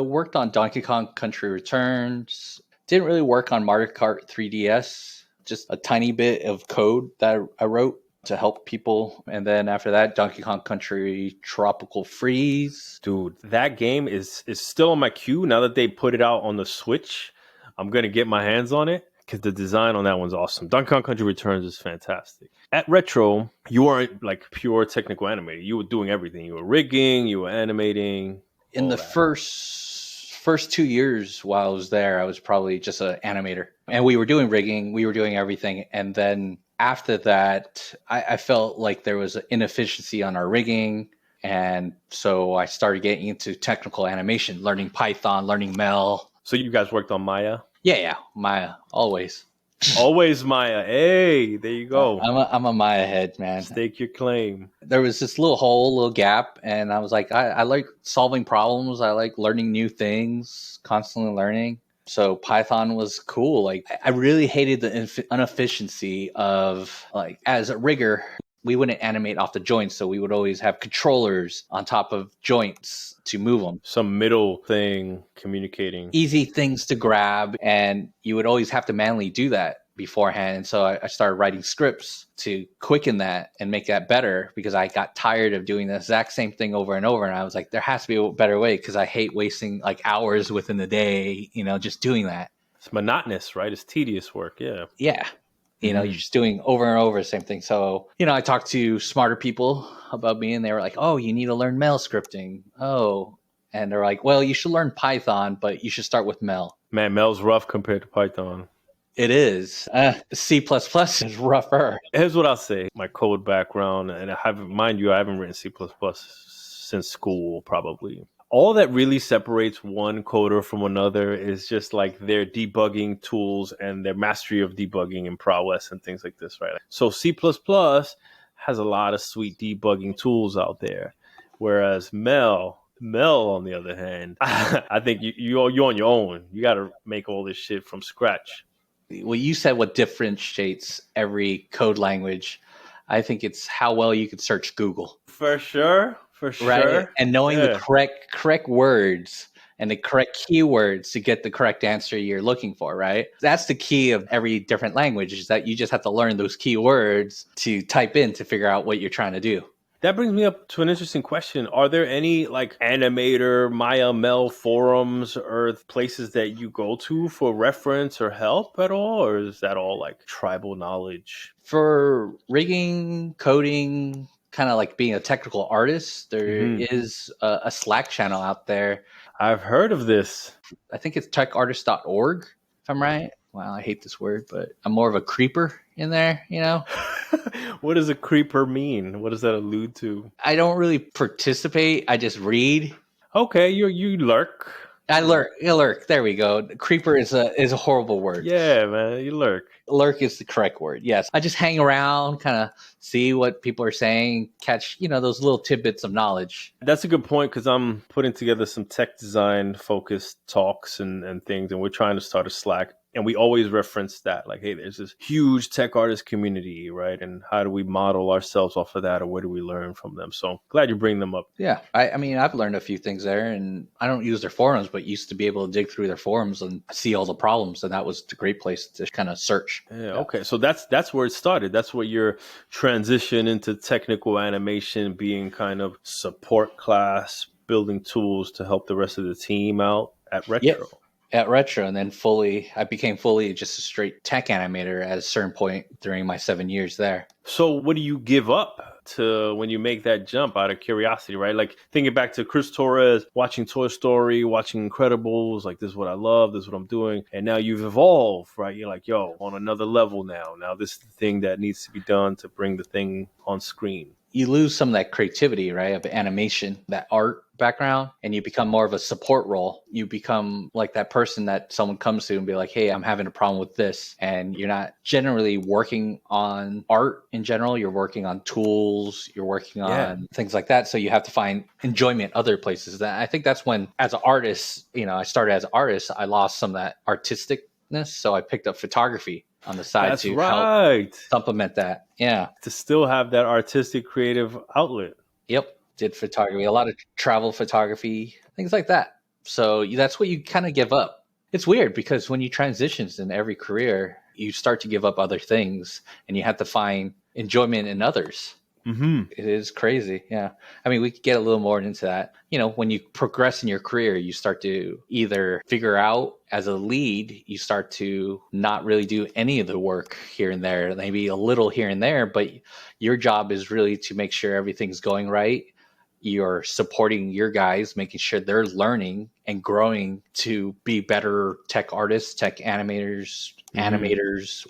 Worked on Donkey Kong Country Returns. Didn't really work on Mario Kart 3DS. Just a tiny bit of code that I wrote to help people. And then after that, Donkey Kong Country Tropical Freeze. Dude, that game is still on my queue. Now that they put it out on the Switch, I'm going to get my hands on it because the design on that one's awesome. Donkey Kong Country Returns is fantastic. At Retro, you weren't like pure technical animator. You were doing everything. You were rigging, you were animating. In the first 2 years while I was there, I was probably just an animator. And we were doing rigging, we were doing everything. And then after that, I felt like there was an inefficiency on our rigging. And so I started getting into technical animation, learning Python, learning Mel. So you guys worked on Maya? Yeah, Maya, always. Always Maya. Hey, there you go. I'm a Maya head, man. Stake your claim. There was this little gap, and I was like, I like solving problems. I like learning new things, constantly learning. So Python was cool. Like, I really hated the inefficiency of, like, as a rigger, we wouldn't animate off the joints, so we would always have controllers on top of joints to move them. Some middle thing communicating. Easy things to grab, and you would always have to manually do that beforehand. And so I started writing scripts to quicken that and make that better because I got tired of doing the exact same thing over and over. And I was like, there has to be a better way because I hate wasting like hours within the day, just doing that. It's monotonous, right? It's tedious work. Yeah. Yeah. You're just doing over and over the same thing. So, I talked to smarter people about me and they were like, oh, you need to learn Mel scripting. Oh, and they're like, well, you should learn Python, but you should start with Mel. Man, Mel's rough compared to Python. It is. C++ is rougher. Here's what I'll say. My code background, and I haven't written C++ since school, probably. All that really separates one coder from another is just like their debugging tools and their mastery of debugging and prowess and things like this, right? So C++ has a lot of sweet debugging tools out there, whereas Mel, on the other hand, I think you're on your own. You got to make all this shit from scratch. Well, you said what differentiates every code language. I think it's how well you can search Google. For sure. Right? And knowing the correct words and the correct keywords to get the correct answer you're looking for, right? That's the key of every different language is that you just have to learn those keywords to type in to figure out what you're trying to do. That brings me up to an interesting question. Are there any like Animator, Maya, Mel forums or places that you go to for reference or help at all? Or is that all like tribal knowledge? For rigging, coding, kind of like being a technical artist, there is a Slack channel out there. I've heard of this. I think it's techartist.org, if I'm right. Wow, I hate this word, but I'm more of a creeper in there, What does a creeper mean? What does that allude to? I don't really participate. I just read. Okay, you lurk. I lurk. Lurk. There we go. Creeper is a horrible word. Yeah, man, you lurk. Lurk is the correct word. Yes. I just hang around, kind of see what people are saying, catch, those little tidbits of knowledge. That's a good point because I'm putting together some tech design focused talks and things, and we're trying to start a Slack. And we always reference that, like, hey, there's this huge tech artist community, right? And how do we model ourselves off of that, or what do we learn from them? So glad you bring them up. Yeah. I mean, I've learned a few things there, and I don't use their forums, but used to be able to dig through their forums and see all the problems. And that was a great place to kind of search. Yeah. Okay. So that's where it started. That's where your transition into technical animation, being kind of support class, building tools to help the rest of the team out at Retro. Yep. At Retro, and then I became fully just a straight tech animator at a certain point during my 7 years there. So what do you give up to when you make that jump out of curiosity, right? Like thinking back to Chris Torres, watching Toy Story, watching Incredibles, like this is what I love, this is what I'm doing. And now you've evolved, right? You're like, yo, on another level now. Now this is the thing that needs to be done to bring the thing on screen. You lose some of that creativity, right, of animation, that art background, and you become more of a support role. You become like that person that someone comes to and be like, hey, I'm having a problem with this. And you're not generally working on art in general. You're working on tools. You're working on things like that. So you have to find enjoyment other places. I think that's when, as an artist, I started as an artist, I lost some of that artisticness. So I picked up photography on the side help supplement that. Yeah. To still have that artistic creative outlet. Yep. Did photography, a lot of travel photography, things like that. So that's what you kind of give up. It's weird because when you transition in every career, you start to give up other things and you have to find enjoyment in others. Mm-hmm. It is crazy. Yeah. I mean, we could get a little more into that. When you progress in your career, you start to either figure out as a lead, you start to not really do any of the work here and there, maybe a little here and there, but your job is really to make sure everything's going right. You're supporting your guys, making sure they're learning and growing to be better tech artists, tech animators,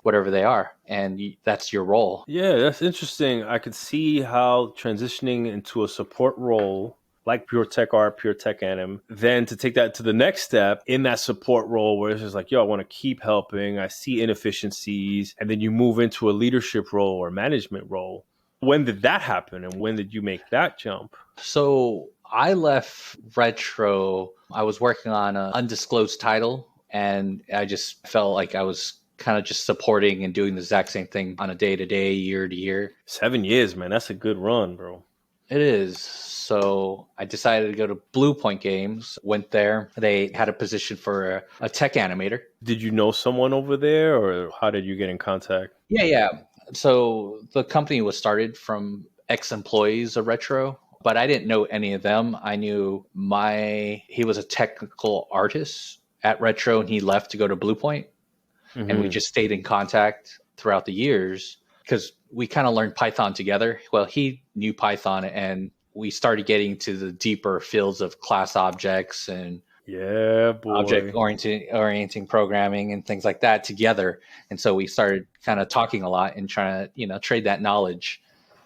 whatever they are. And that's your role. Yeah, that's interesting. I could see how transitioning into a support role like pure tech art, pure tech anim, then to take that to the next step in that support role where it's just like, yo, I want to keep helping. I see inefficiencies. And then you move into a leadership role or management role. When did that happen? And when did you make that jump? So I left Retro. I was working on an undisclosed title, and I just felt like I was kind of just supporting and doing the exact same thing on a day-to-day, year-to-year. 7 years, man. That's a good run, bro. It is. So I decided to go to Bluepoint Games, went there. They had a position for a tech animator. Did you know someone over there, or how did you get in contact? Yeah. So the company was started from ex-employees of Retro, but I didn't know any of them. I knew he was a technical artist at Retro, and he left to go to Bluepoint. Mm-hmm. And we just stayed in contact throughout the years because we kind of learned Python together. Well, he knew Python, and we started getting to the deeper fields of class objects and object orienting programming and things like that together. And so we started kind of talking a lot and trying to, trade that knowledge.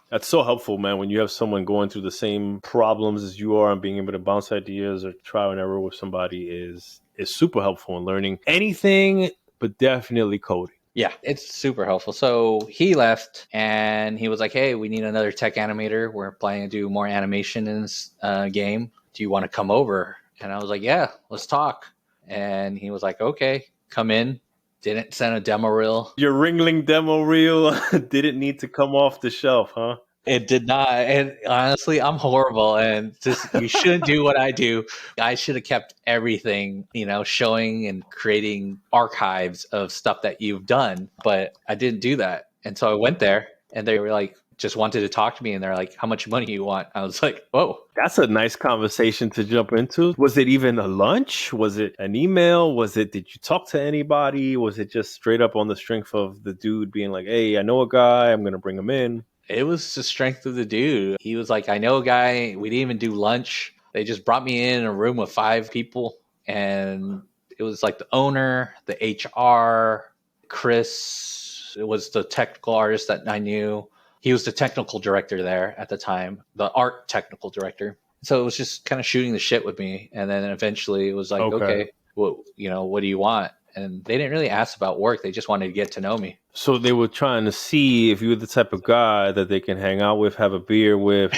That's so helpful, man, when you have someone going through the same problems as you are and being able to bounce ideas or trial and error with somebody is super helpful in learning anything, but definitely coding. Yeah, it's super helpful. So he left and he was like, hey, we need another tech animator. We're planning to do more animation in this game. Do you want to come over? And I was like, yeah, let's talk. And he was like, okay, come in. Didn't send a demo reel. Your Ringling demo reel didn't need to come off the shelf, huh? It did not. And honestly, I'm horrible. And you shouldn't do what I do. I should have kept everything, showing and creating archives of stuff that you've done. But I didn't do that. And so I went there and they were like, just wanted to talk to me. And they're like, how much money do you want? I was like, whoa. That's a nice conversation to jump into. Was it even a lunch? Was it an email? Did you talk to anybody? Was it just straight up on the strength of the dude being like, hey, I know a guy, I'm going to bring him in? It was the strength of the dude. He was like, I know a guy. We didn't even do lunch. They just brought me in a room with 5 people. And it was like the owner, the HR, Chris. It was the technical artist that I knew. He was the technical director there at the time, the art technical director. So it was just kind of shooting the shit with me. And then eventually it was like, okay, well, what do you want? And they didn't really ask about work. They just wanted to get to know me. So they were trying to see if you were the type of guy that they can hang out with, have a beer with,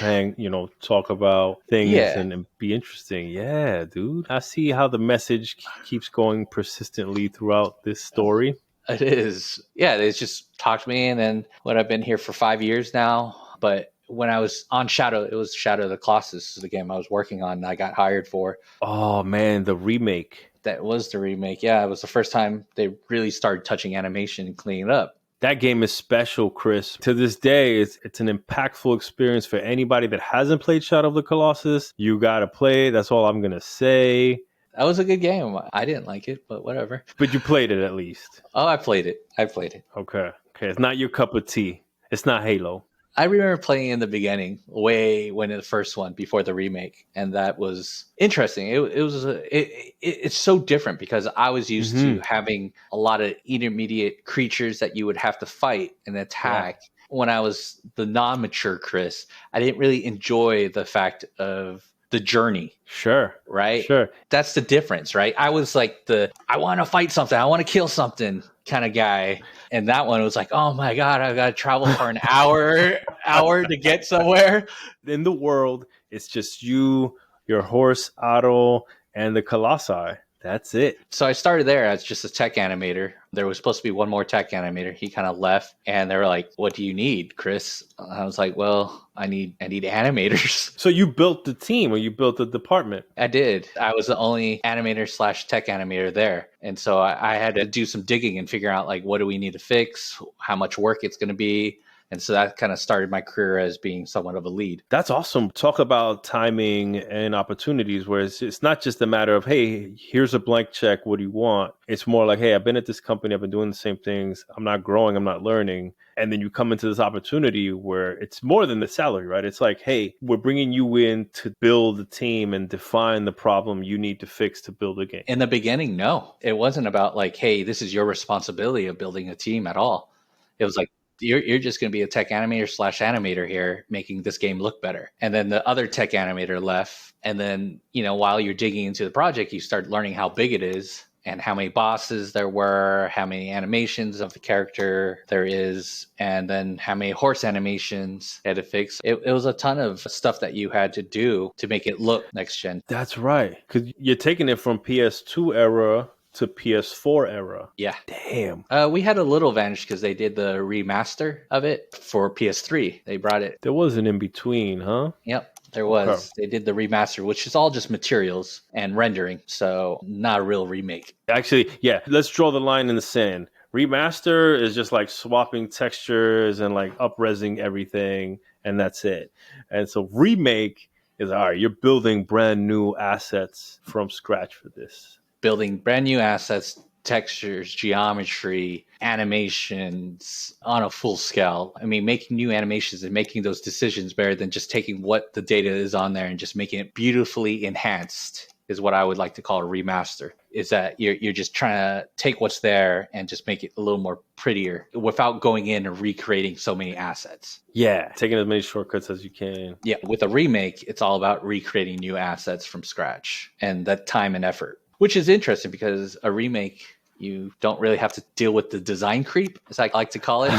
talk about things and be interesting. Yeah, dude. I see how the message keeps going persistently throughout this story. It is. Yeah, they just talked to me, and then I've been here for 5 years now. But when I was on Shadow, it was Shadow of the Colossus, the game I was working on and I got hired for. Oh, man, the remake. That was the remake. Yeah, it was the first time they really started touching animation and cleaning it up. That game is special, Chris. To this day, it's an impactful experience for anybody that hasn't played Shadow of the Colossus. You got to play. That's all I'm going to say. That was a good game. I didn't like it, but whatever. But you played it at least. Oh, I played it. Okay. It's not your cup of tea. It's not Halo. I remember playing in the beginning, way when the first one before the remake, and that was interesting. It's so different because I was used to having a lot of intermediate creatures that you would have to fight and attack. Yeah. When I was the non-mature Chris, I didn't really enjoy the fact of the journey. Sure. Right? Sure. That's the difference, right? I was like I want to fight something. I want to kill something kind of guy. And that one was like, oh my God, I got to travel for an hour to get somewhere. In the world, it's just you, your horse, Otto, and the Colossi. That's it. So I started there as just a tech animator. There was supposed to be one more tech animator. He kind of left, and they were like, "What do you need, Chris?" I was like, "Well, I need animators." So you built the team, or you built the department? I did. I was the only animator / tech animator there, and so I had to do some digging and figure out like what do we need to fix, how much work it's going to be. And so that kind of started my career as being somewhat of a lead. That's awesome. Talk about timing and opportunities where it's not just a matter of, hey, here's a blank check. What do you want? It's more like, hey, I've been at this company. I've been doing the same things. I'm not growing. I'm not learning. And then you come into this opportunity where it's more than the salary, right? It's like, hey, we're bringing you in to build a team and define the problem you need to fix to build a game. In the beginning, no. It wasn't about like, hey, this is your responsibility of building a team at all. It was like, you're just going to be a tech animator / animator here, making this game look better. And then the other tech animator left. And then, while you're digging into the project, you start learning how big it is and how many bosses there were, how many animations of the character there is, and then how many horse animations you had to fix. It was a ton of stuff that you had to do to make it look next gen. That's right. Because you're taking it from PS2 era to PS4 era. Yeah. Damn. We had a little advantage because they did the remaster of it for PS3. They brought it. There was an in-between, huh? Yep, there was. Okay. They did the remaster, which is all just materials and rendering. So not a real remake. Actually, yeah, let's draw the line in the sand. Remaster is just like swapping textures and like up-resing everything, and that's it. And so remake is, all right, you're building brand new assets from scratch for this. Building brand new assets, textures, geometry, animations on a full scale. I mean, making new animations and making those decisions better than just taking what the data is on there and just making it beautifully enhanced is what I would like to call a remaster. Is that you're just trying to take what's there and just make it a little more prettier without going in and recreating so many assets. Yeah, taking as many shortcuts as you can. Yeah, with a remake, it's all about recreating new assets from scratch and that time and effort. Which is interesting because a remake, you don't really have to deal with the design creep, as I like to call it.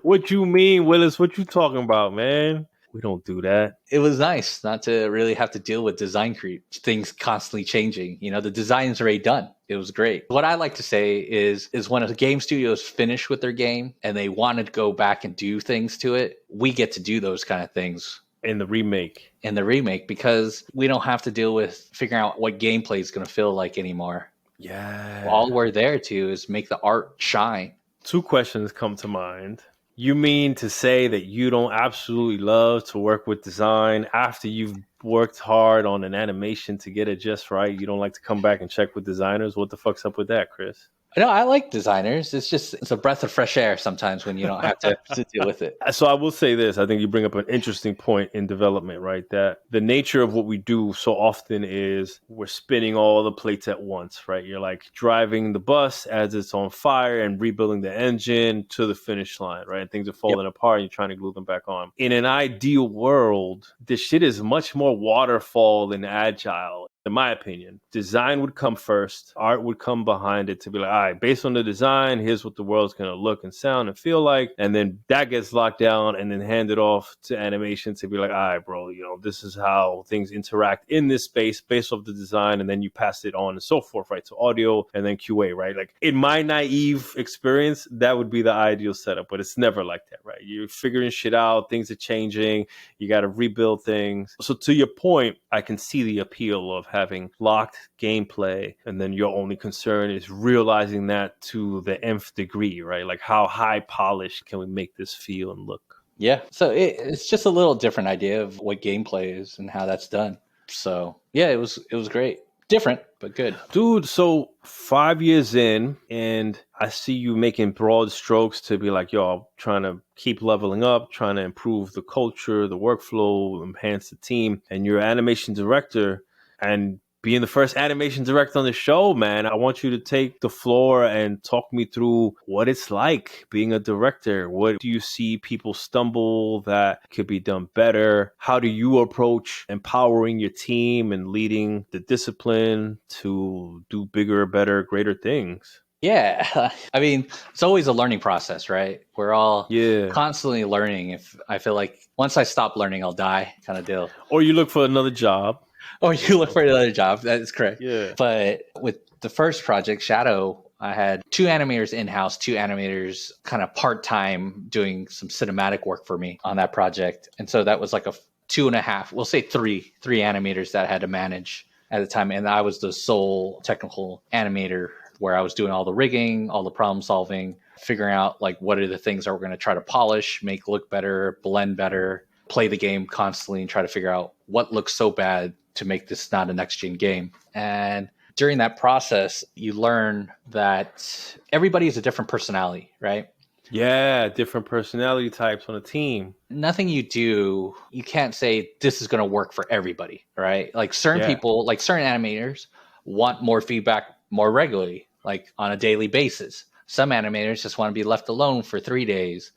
What you mean, Willis? What you talking about, man? We don't do that. It was nice not to really have to deal with design creep. Things constantly changing. The design's already done. It was great. What I like to say is when a game studio is finished with their game and they want to go back and do things to it, we get to do those kind of things. In the remake, because we don't have to deal with figuring out what gameplay is going to feel like anymore. Yeah. All we're there to is make the art shine. 2 questions come to mind. You mean to say that you don't absolutely love to work with design after you've worked hard on an animation to get it just right? You don't like to come back and check with designers? What the fuck's up with that, Chris? No, I like designers. It's a breath of fresh air sometimes when you don't have to deal with it. So I will say this. I think you bring up an interesting point in development, right? That the nature of what we do so often is we're spinning all the plates at once, right? You're like driving the bus as it's on fire and rebuilding the engine to the finish line, right? And things are Yep. falling apart and you're trying to glue them back on. In an ideal world, this shit is much more waterfall than agile. In my opinion, design would come first, art would come behind it to be like, all right, based on the design, here's what the world's going to look and sound and feel like. And then that gets locked down and then handed off to animation to be like, all right, bro, this is how things interact in this space based off the design. And then you pass it on and so forth, right? To audio and then QA, right? Like in my naive experience, that would be the ideal setup, but it's never like that, right? You're figuring shit out, things are changing, you got to rebuild things. So to your point, I can see the appeal of having locked gameplay, and then your only concern is realizing that to the nth degree, right? Like how high polished can we make this feel and look? Yeah. So it's just a little different idea of what gameplay is and how that's done. So yeah, it was great. Different, but good. Dude, so 5 years in, and I see you making broad strokes to be like, yo, I'm trying to keep leveling up, trying to improve the culture, the workflow, enhance the team, and you're an animation director. And being the first animation director on the show, man, I want you to take the floor and talk me through what it's like being a director. What do you see people stumble that could be done better? How do you approach empowering your team and leading the discipline to do bigger, better, greater things? Yeah. I mean, it's always a learning process, right? We're all Yeah. constantly learning. If I feel like once I stop learning, I'll die kind of deal. Or you look for another job. Or you look for another job. That is correct. Yeah. But with the first project, Shadow, I had 2 animators in-house, 2 animators kind of part-time doing some cinematic work for me on that project. And so that was like a 2.5, we'll say three animators that I had to manage at the time. And I was the sole technical animator where I was doing all the rigging, all the problem solving, figuring out like what are the things that we're going to try to polish, make look better, blend better, play the game constantly and try to figure out what looks so bad to make this not a next-gen game. And during that process, you learn that everybody is a different personality, right? Yeah, different personality types on a team. Nothing you do, you can't say this is going to work for everybody, right? Like certain people, like certain animators want more feedback more regularly, like on a daily basis. Some animators just want to be left alone for 3 days.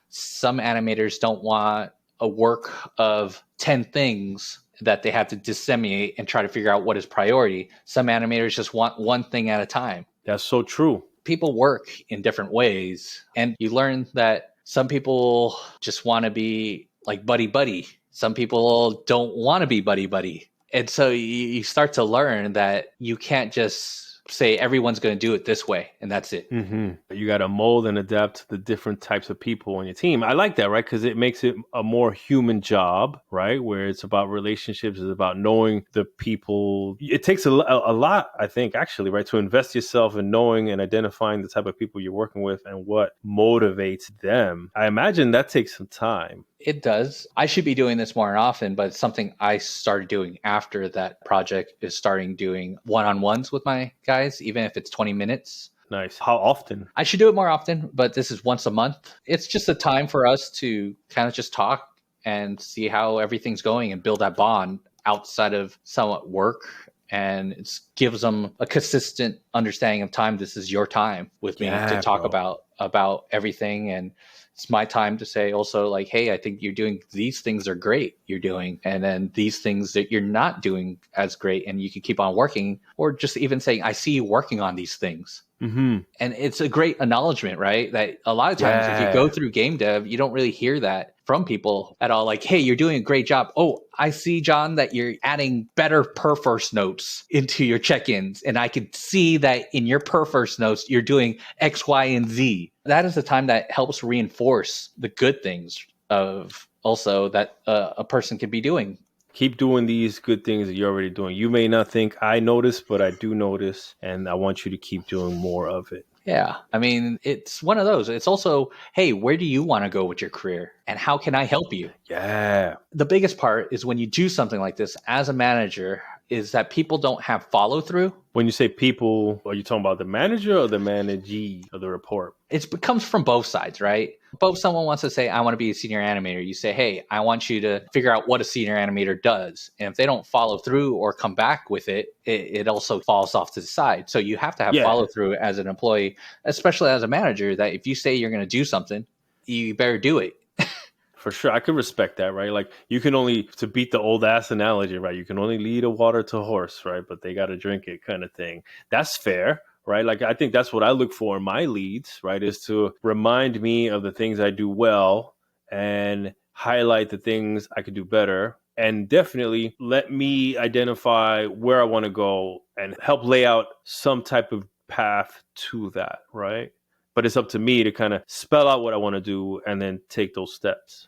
Some animators don't want a work of 10 things that they have to disseminate and try to figure out what is priority. Some animators just want one thing at a time. That's so true. People work in different ways, and you learn that some people just want to be like buddy. Some people don't want to be buddy. And so you start to learn that you can't just say everyone's going to do it this way and that's it. Mm-hmm. You got to mold and adapt to the different types of people on your team. I like that, right? Because it makes it a more human job, right? Where it's about relationships, it's about knowing the people. It takes a lot, I think, actually, right? To invest yourself in knowing and identifying the type of people you're working with and what motivates them. I imagine that takes some time. It does. I should be doing this more often, but it's something I started doing after that project is starting doing one-on-ones with my guys, even if it's 20 minutes. Nice. How often? I should do it more often, but this is once a month. It's just a time for us to kind of just talk and see how everything's going and build that bond outside of somewhat work. And it gives them a consistent understanding of time. This is your time with me to talk about everything. And it's my time to say also like, hey, I think you're doing these things are great you're doing. And then these things that you're not doing as great and you can keep on working, or just even saying, I see you working on these things. Mm-hmm. And it's a great acknowledgement, right? That a lot of times if you go through game dev, you don't really hear that from people at all. Like, hey, you're doing a great job. Oh, I see, John, that you're adding better per first notes into your check-ins. And I can see that in your per first notes, you're doing X, Y, and Z. That is the time that helps reinforce the good things of also that a person could be doing. Keep doing these good things that you're already doing. You may not think I notice, but I do notice, and I want you to keep doing more of it. Yeah. I mean, it's one of those. It's also, hey, where do you want to go with your career? And how can I help you? Yeah. The biggest part is when you do something like this as a manager, is that people don't have follow through. When you say people, are you talking about the manager or the managee of the report? It comes from both sides, right? Both someone wants to say, I want to be a senior animator. You say, hey, I want you to figure out what a senior animator does. And if they don't follow through or come back with it, it also falls off to the side. So you have to have follow through as an employee, especially as a manager, that if you say you're going to do something, you better do it. For sure. I can respect that, right? Like you can only, to beat the old ass analogy, right? You can only lead a water to a horse, right? But they got to drink it kind of thing. That's fair, right? Like I think that's what I look for in my leads, right? Is to remind me of the things I do well and highlight the things I could do better. And definitely let me identify where I want to go and help lay out some type of path to that, right? But it's up to me to kind of spell out what I want to do and then take those steps.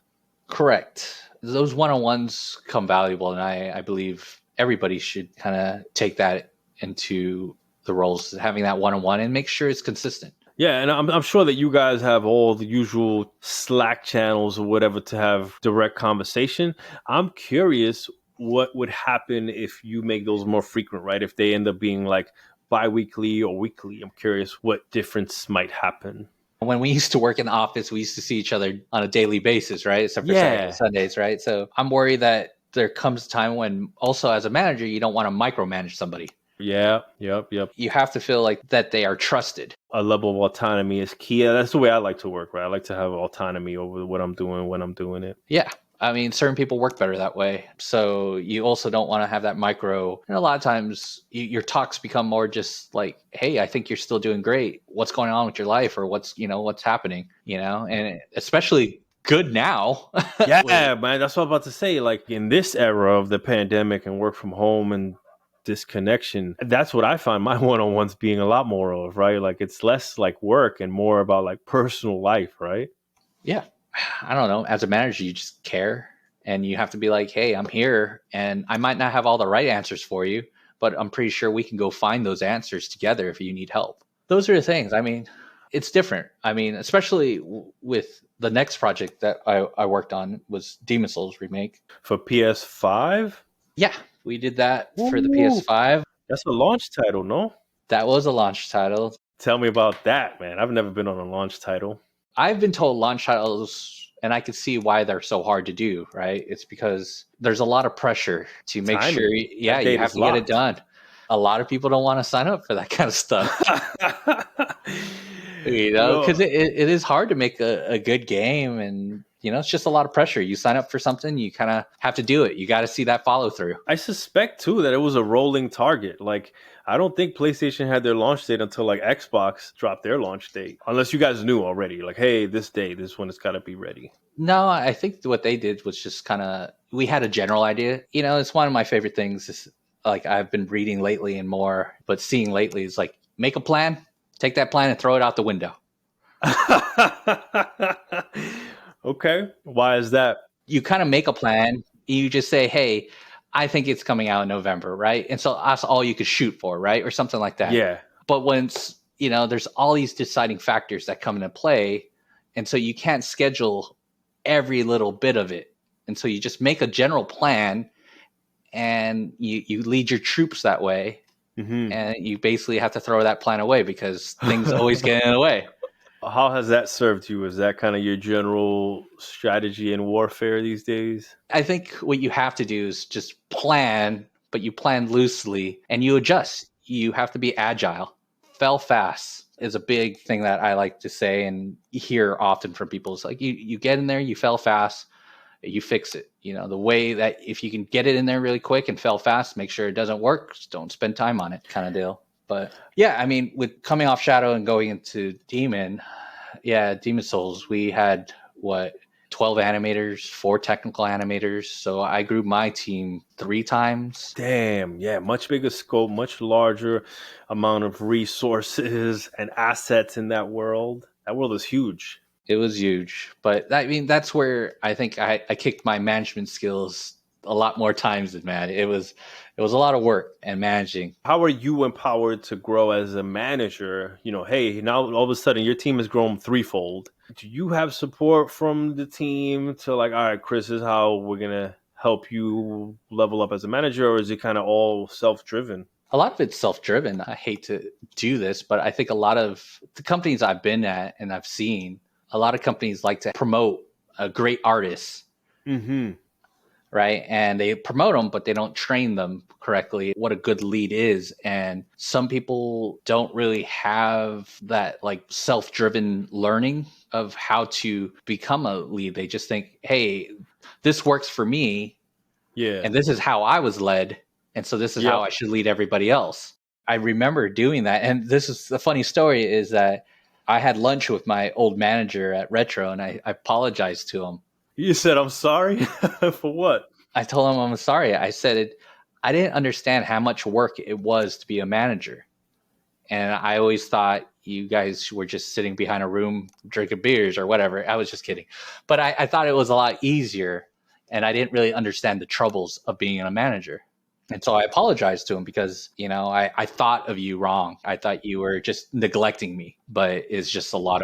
Correct. Those one-on-ones come valuable, and I believe everybody should kind of take that into the roles, having that one-on-one and make sure it's consistent. Yeah, and I'm sure that you guys have all the usual Slack channels or whatever to have direct conversation. I'm curious what would happen if you make those more frequent, right? If they end up being like bi-weekly or weekly. I'm curious what difference might happen. When we used to work in the office, we used to see each other on a daily basis, right? Except for Saturday and Sundays, right? So I'm worried that there comes a time when also as a manager, you don't want to micromanage somebody. Yep. You have to feel like that they are trusted. A level of autonomy is key. That's the way I like to work, right? I like to have autonomy over what I'm doing when I'm doing it. Yeah. I mean, certain people work better that way. So you also don't want to have that micro. And a lot of times your talks become more just like, hey, I think you're still doing great. What's going on with your life, or what's happening, and especially good now. Yeah, man. That's what I'm about to say. Like in this era of the pandemic and work from home and disconnection, that's what I find my one-on-ones being a lot more of, right? Like it's less like work and more about like personal life, right? Yeah. I don't know. As a manager, you just care, and you have to be like, hey, I'm here, and I might not have all the right answers for you, but I'm pretty sure we can go find those answers together if you need help. Those are the things. I mean, it's different. I mean, especially with the next project that I worked on was Demon Souls remake. For PS5? Yeah, we did that for the PS5. That's a launch title, no? That was a launch title. Tell me about that, man. I've never been on a launch title. I've been told launch titles, and I can see why they're so hard to do, right? It's because there's a lot of pressure to make sure, you have to get it done. A lot of people don't want to sign up for that kind of stuff. Because it is hard to make a good game, and it's just a lot of pressure. You sign up for something, you kind of have to do it. You got to see that follow through. I suspect too that it was a rolling target. Like I don't think PlayStation had their launch date until like Xbox dropped their launch date. Unless you guys knew already, like, hey, this day, this one has got to be ready. No, I think what they did was just kind of, we had a general idea. It's one of my favorite things. Is like I've been reading lately and more, but seeing lately is like, make a plan, take that plan and throw it out the window. Okay. Why is that? You kind of make a plan. You just say, hey, I think it's coming out in November, right? And so that's all you could shoot for, right? Or something like that. Yeah. But when there's all these deciding factors that come into play. And so you can't schedule every little bit of it. And so you just make a general plan and you lead your troops that way. Mm-hmm. And you basically have to throw that plan away because things always get in the way. How has that served you? Is that kind of your general strategy in warfare these days? I think what you have to do is just plan, but you plan loosely and you adjust. You have to be agile. Fail fast is a big thing that I like to say and hear often from people. It's like you get in there, you fail fast, you fix it. The way that if you can get it in there really quick and fail fast, make sure it doesn't work, just don't spend time on it kind of deal. But yeah, I mean, with coming off Shadow and going into Demon Souls, we had 12 animators, 4 technical animators. So I grew my team 3 times. Damn, yeah, much bigger scope, much larger amount of resources and assets in that world. That world is huge. It was huge. But I mean, that's where I think I kicked my management skills a lot more times than Matt. It was a lot of work and managing. How are you empowered to grow as a manager? Hey, now all of a sudden your team has grown threefold. Do you have support from the team to like, all right, Chris, this is how we're going to help you level up as a manager, or is it kind of all self-driven? A lot of it's self-driven. I hate to do this, but I think a lot of the companies I've been at and I've seen, a lot of companies like to promote a great artist, Mm-hmm. right? And they promote them, but they don't train them correctly what a good lead is. And some people don't really have that like self-driven learning of how to become a lead. They just think, hey, this works for me, Yeah. and this is how I was led. And so this is how Yep. I should lead everybody else. I remember doing that. And this is the funny story is that I had lunch with my old manager at Retro and I apologized to him. You said, I'm sorry? For what? I told him I'm sorry. I said I didn't understand how much work it was to be a manager. And I always thought you guys were just sitting behind a room drinking beers or whatever. I was just kidding. But I thought it was a lot easier. And I didn't really understand the troubles of being a manager. And so I apologized to him because, I thought of you wrong. I thought you were just neglecting me, but it's a lot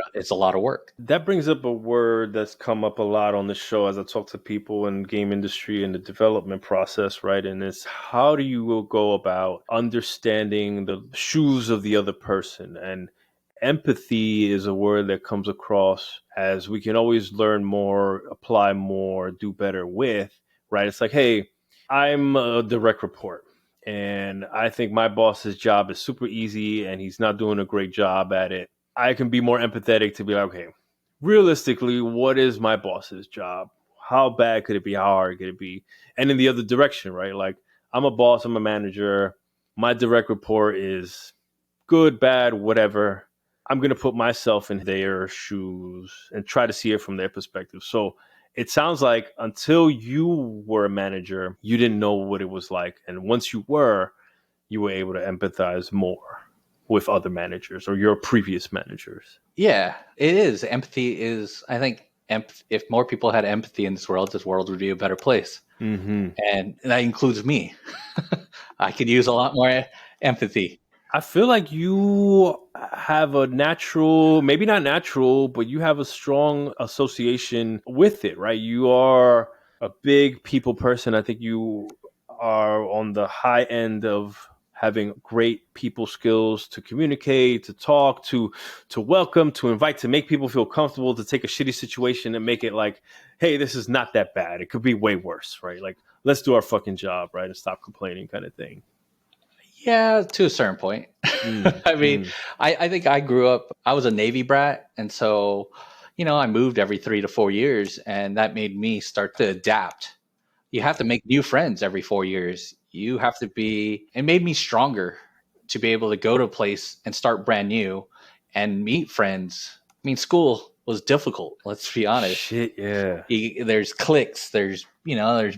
of work. That brings up a word that's come up a lot on the show as I talk to people in game industry and the development process, right? And it's how do you go about understanding the shoes of the other person? And empathy is a word that comes across as we can always learn more, apply more, do better with, right? It's like, hey, I'm a direct report and I think my boss's job is super easy and he's not doing a great job at it. I can be more empathetic to be like, okay, realistically, what is my boss's job? How bad could it be? How hard could it be? And in the other direction, right? Like, I'm a boss, I'm a manager. My direct report is good, bad, whatever. I'm going to put myself in their shoes and try to see it from their perspective. So it sounds like until you were a manager, you didn't know what it was like. And once you were able to empathize more with other managers or your previous managers. Yeah, it is. Empathy is, I think, if more people had empathy in this world would be a better place. Mm-hmm. And that includes me. I could use a lot more empathy. I feel like you have a natural, maybe not natural, but you have a strong association with it, right? You are a big people person. I think you are on the high end of having great people skills to communicate, to talk, to welcome, to invite, to make people feel comfortable, to take a shitty situation and make it like, hey, this is not that bad. It could be way worse, right? Like, let's do our fucking job, right? And stop complaining kind of thing. Yeah, to a certain point. I mean, I think I grew up, I was a Navy brat. And so, I moved every 3 to 4 years, and that made me start to adapt. You have to make new friends every 4 years. It made me stronger to be able to go to a place and start brand new and meet friends. I mean, school was difficult. Let's be honest. Shit, yeah. There's cliques, there's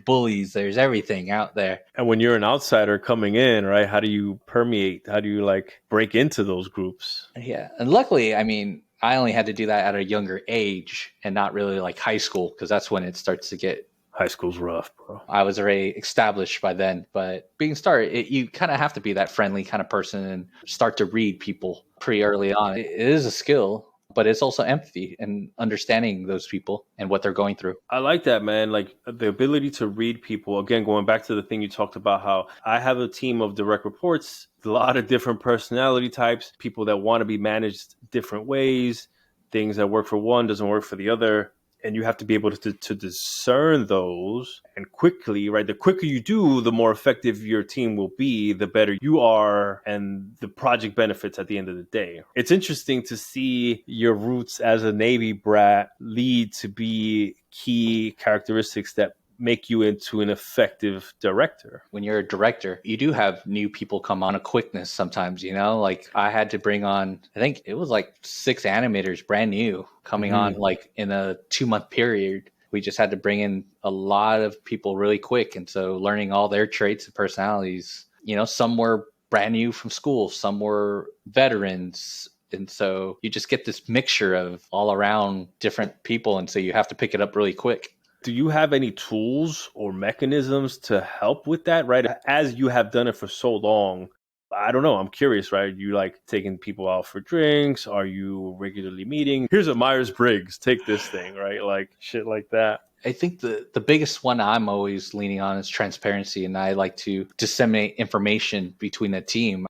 bullies, there's everything out there. And when you're an outsider coming in, right, how do you permeate? How do you like break into those groups? Yeah. And luckily, I mean, I only had to do that at a younger age and not really like high school, because that's when it starts to get. High school's rough, bro. I was already established by then, but being started, you kind of have to be that friendly kind of person and start to read people pretty early on. It is a skill, but it's also empathy and understanding those people and what they're going through. I like that, man. Like the ability to read people. Again, going back to the thing you talked about, how I have a team of direct reports, a lot of different personality types, people that want to be managed different ways, things that work for one doesn't work for the other. And you have to be able to discern those and quickly, right? The quicker you do, the more effective your team will be, the better you are, and the project benefits at the end of the day. It's interesting to see your roots as a Navy brat lead to be key characteristics that make you into an effective director. When you're a director, you do have new people come on a quickness sometimes, like I had to bring on, I think it was like 6 animators brand new coming on like in a 2-month period. We just had to bring in a lot of people really quick. And so learning all their traits and personalities, some were brand new from school, some were veterans. And so you just get this mixture of all around different people. And so you have to pick it up really quick. Do you have any tools or mechanisms to help with that, right? As you have done it for so long, I don't know. I'm curious, right? You like taking people out for drinks? Are you regularly meeting? Here's a Myers-Briggs. Take this thing, right? Like shit like that. I think the biggest one I'm always leaning on is transparency, and I like to disseminate information between the team.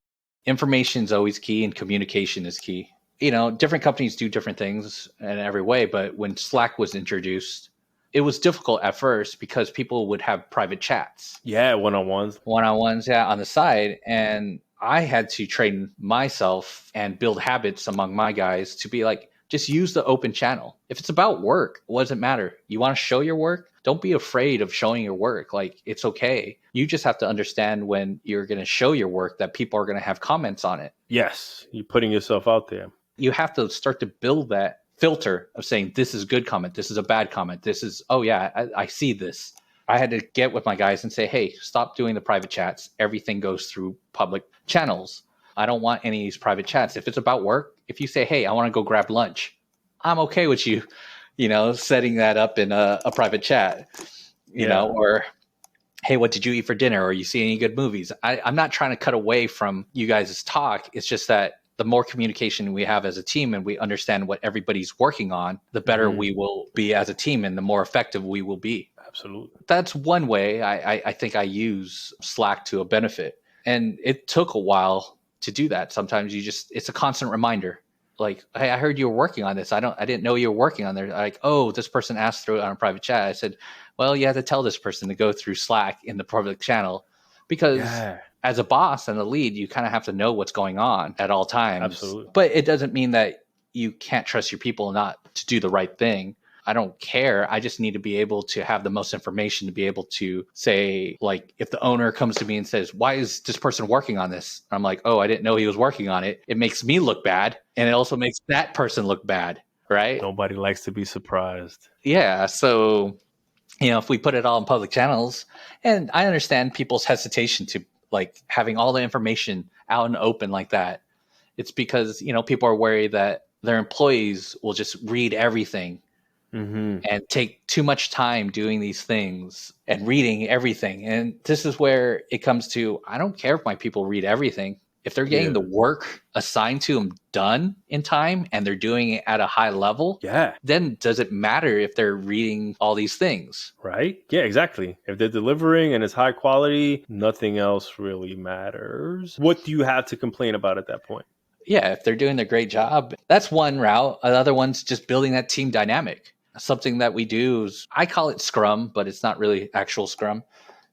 Information is always key, and communication is key. Different companies do different things in every way, but when Slack was introduced, it was difficult at first because people would have private chats. Yeah, one-on-ones. One-on-ones, yeah, on the side. And I had to train myself and build habits among my guys to be like, just use the open channel. If it's about work, what does it matter? You want to show your work? Don't be afraid of showing your work. Like, it's okay. You just have to understand when you're going to show your work that people are going to have comments on it. Yes, you're putting yourself out there. You have to start to build that filter of saying, this is a good comment. This is a bad comment. This is, oh yeah, I see this. I had to get with my guys and say, hey, stop doing the private chats. Everything goes through public channels. I don't want any of these private chats. If it's about work, if you say, hey, I want to go grab lunch, I'm okay with you, setting that up in a private chat, or, hey, what did you eat for dinner? Or you see any good movies? I'm not trying to cut away from you guys' talk. It's just that the more communication we have as a team and we understand what everybody's working on, the better we will be as a team and the more effective we will be. Absolutely. That's one way I think I use Slack to a benefit. And it took a while to do that. Sometimes it's a constant reminder. Like, hey, I heard you were working on this. I didn't know you were working on there. Like, oh, this person asked through it on a private chat. I said, well, you have to tell this person to go through Slack in the public channel because as a boss and a lead, you kind of have to know what's going on at all times. Absolutely. But it doesn't mean that you can't trust your people not to do the right thing. I don't care. I just need to be able to have the most information to be able to say, like, if the owner comes to me and says, why is this person working on this? I'm like, oh, I didn't know he was working on it. It makes me look bad. And it also makes that person look bad, right? Nobody likes to be surprised. Yeah. So, if we put it all in public channels, and I understand people's hesitation to like having all the information out and open like that. It's because, people are worried that their employees will just read everything. And take too much time doing these things and reading everything. And this is where it comes to, I don't care if my people read everything. If they're getting the work assigned to them done in time and they're doing it at a high level, then does it matter if they're reading all these things? Right? Yeah, exactly. If they're delivering and it's high quality, nothing else really matters. What do you have to complain about at that point? Yeah, if they're doing a great job, that's one route. Another one's just building that team dynamic. Something that we do is, I call it Scrum, but it's not really actual Scrum.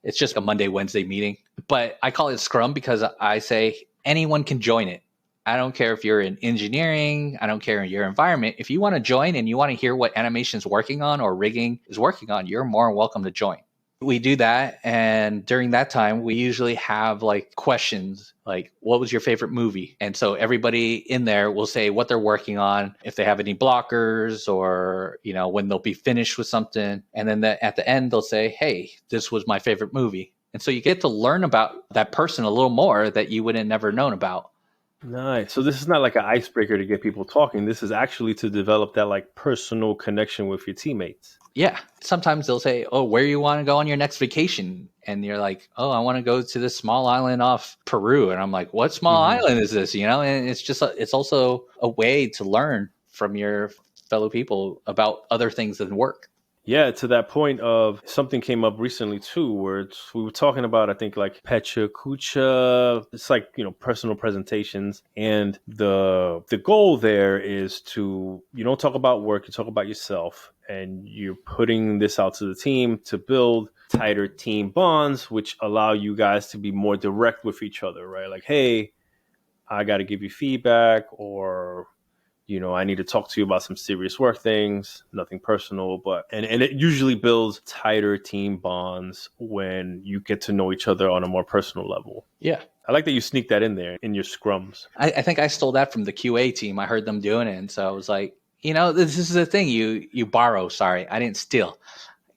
It's just a Monday, Wednesday meeting. But I call it Scrum because I say anyone can join it. I don't care if you're in engineering. I don't care in your environment. If you want to join and you want to hear what animation is working on or rigging is working on, you're more than welcome to join. We do that. And during that time, we usually have like questions like, what was your favorite movie? And so everybody in there will say what they're working on, if they have any blockers or, when they'll be finished with something. And then at the end, they'll say, hey, this was my favorite movie. And so you get to learn about that person a little more that you would have never known about. Nice. So this is not like an icebreaker to get people talking. This is actually to develop that like personal connection with your teammates. Yeah. Sometimes they'll say, oh, where you want to go on your next vacation? And you're like, oh, I want to go to this small island off Peru. And I'm like, what small island is this? And it's also a way to learn from your fellow people about other things than work. Yeah, to that point of something came up recently too, where we were talking about, I think like Pecha Kucha. It's like, personal presentations. And the goal there is to, you don't talk about work, you talk about yourself. And you're putting this out to the team to build tighter team bonds, which allow you guys to be more direct with each other, right? Like, hey, I got to give you feedback, or, I need to talk to you about some serious work things, nothing personal, but, and it usually builds tighter team bonds when you get to know each other on a more personal level. Yeah. I like that you sneak that in there in your scrums. I think I stole that from the QA team. I heard them doing it. And so I was like, this is the thing you borrow. Sorry, I didn't steal.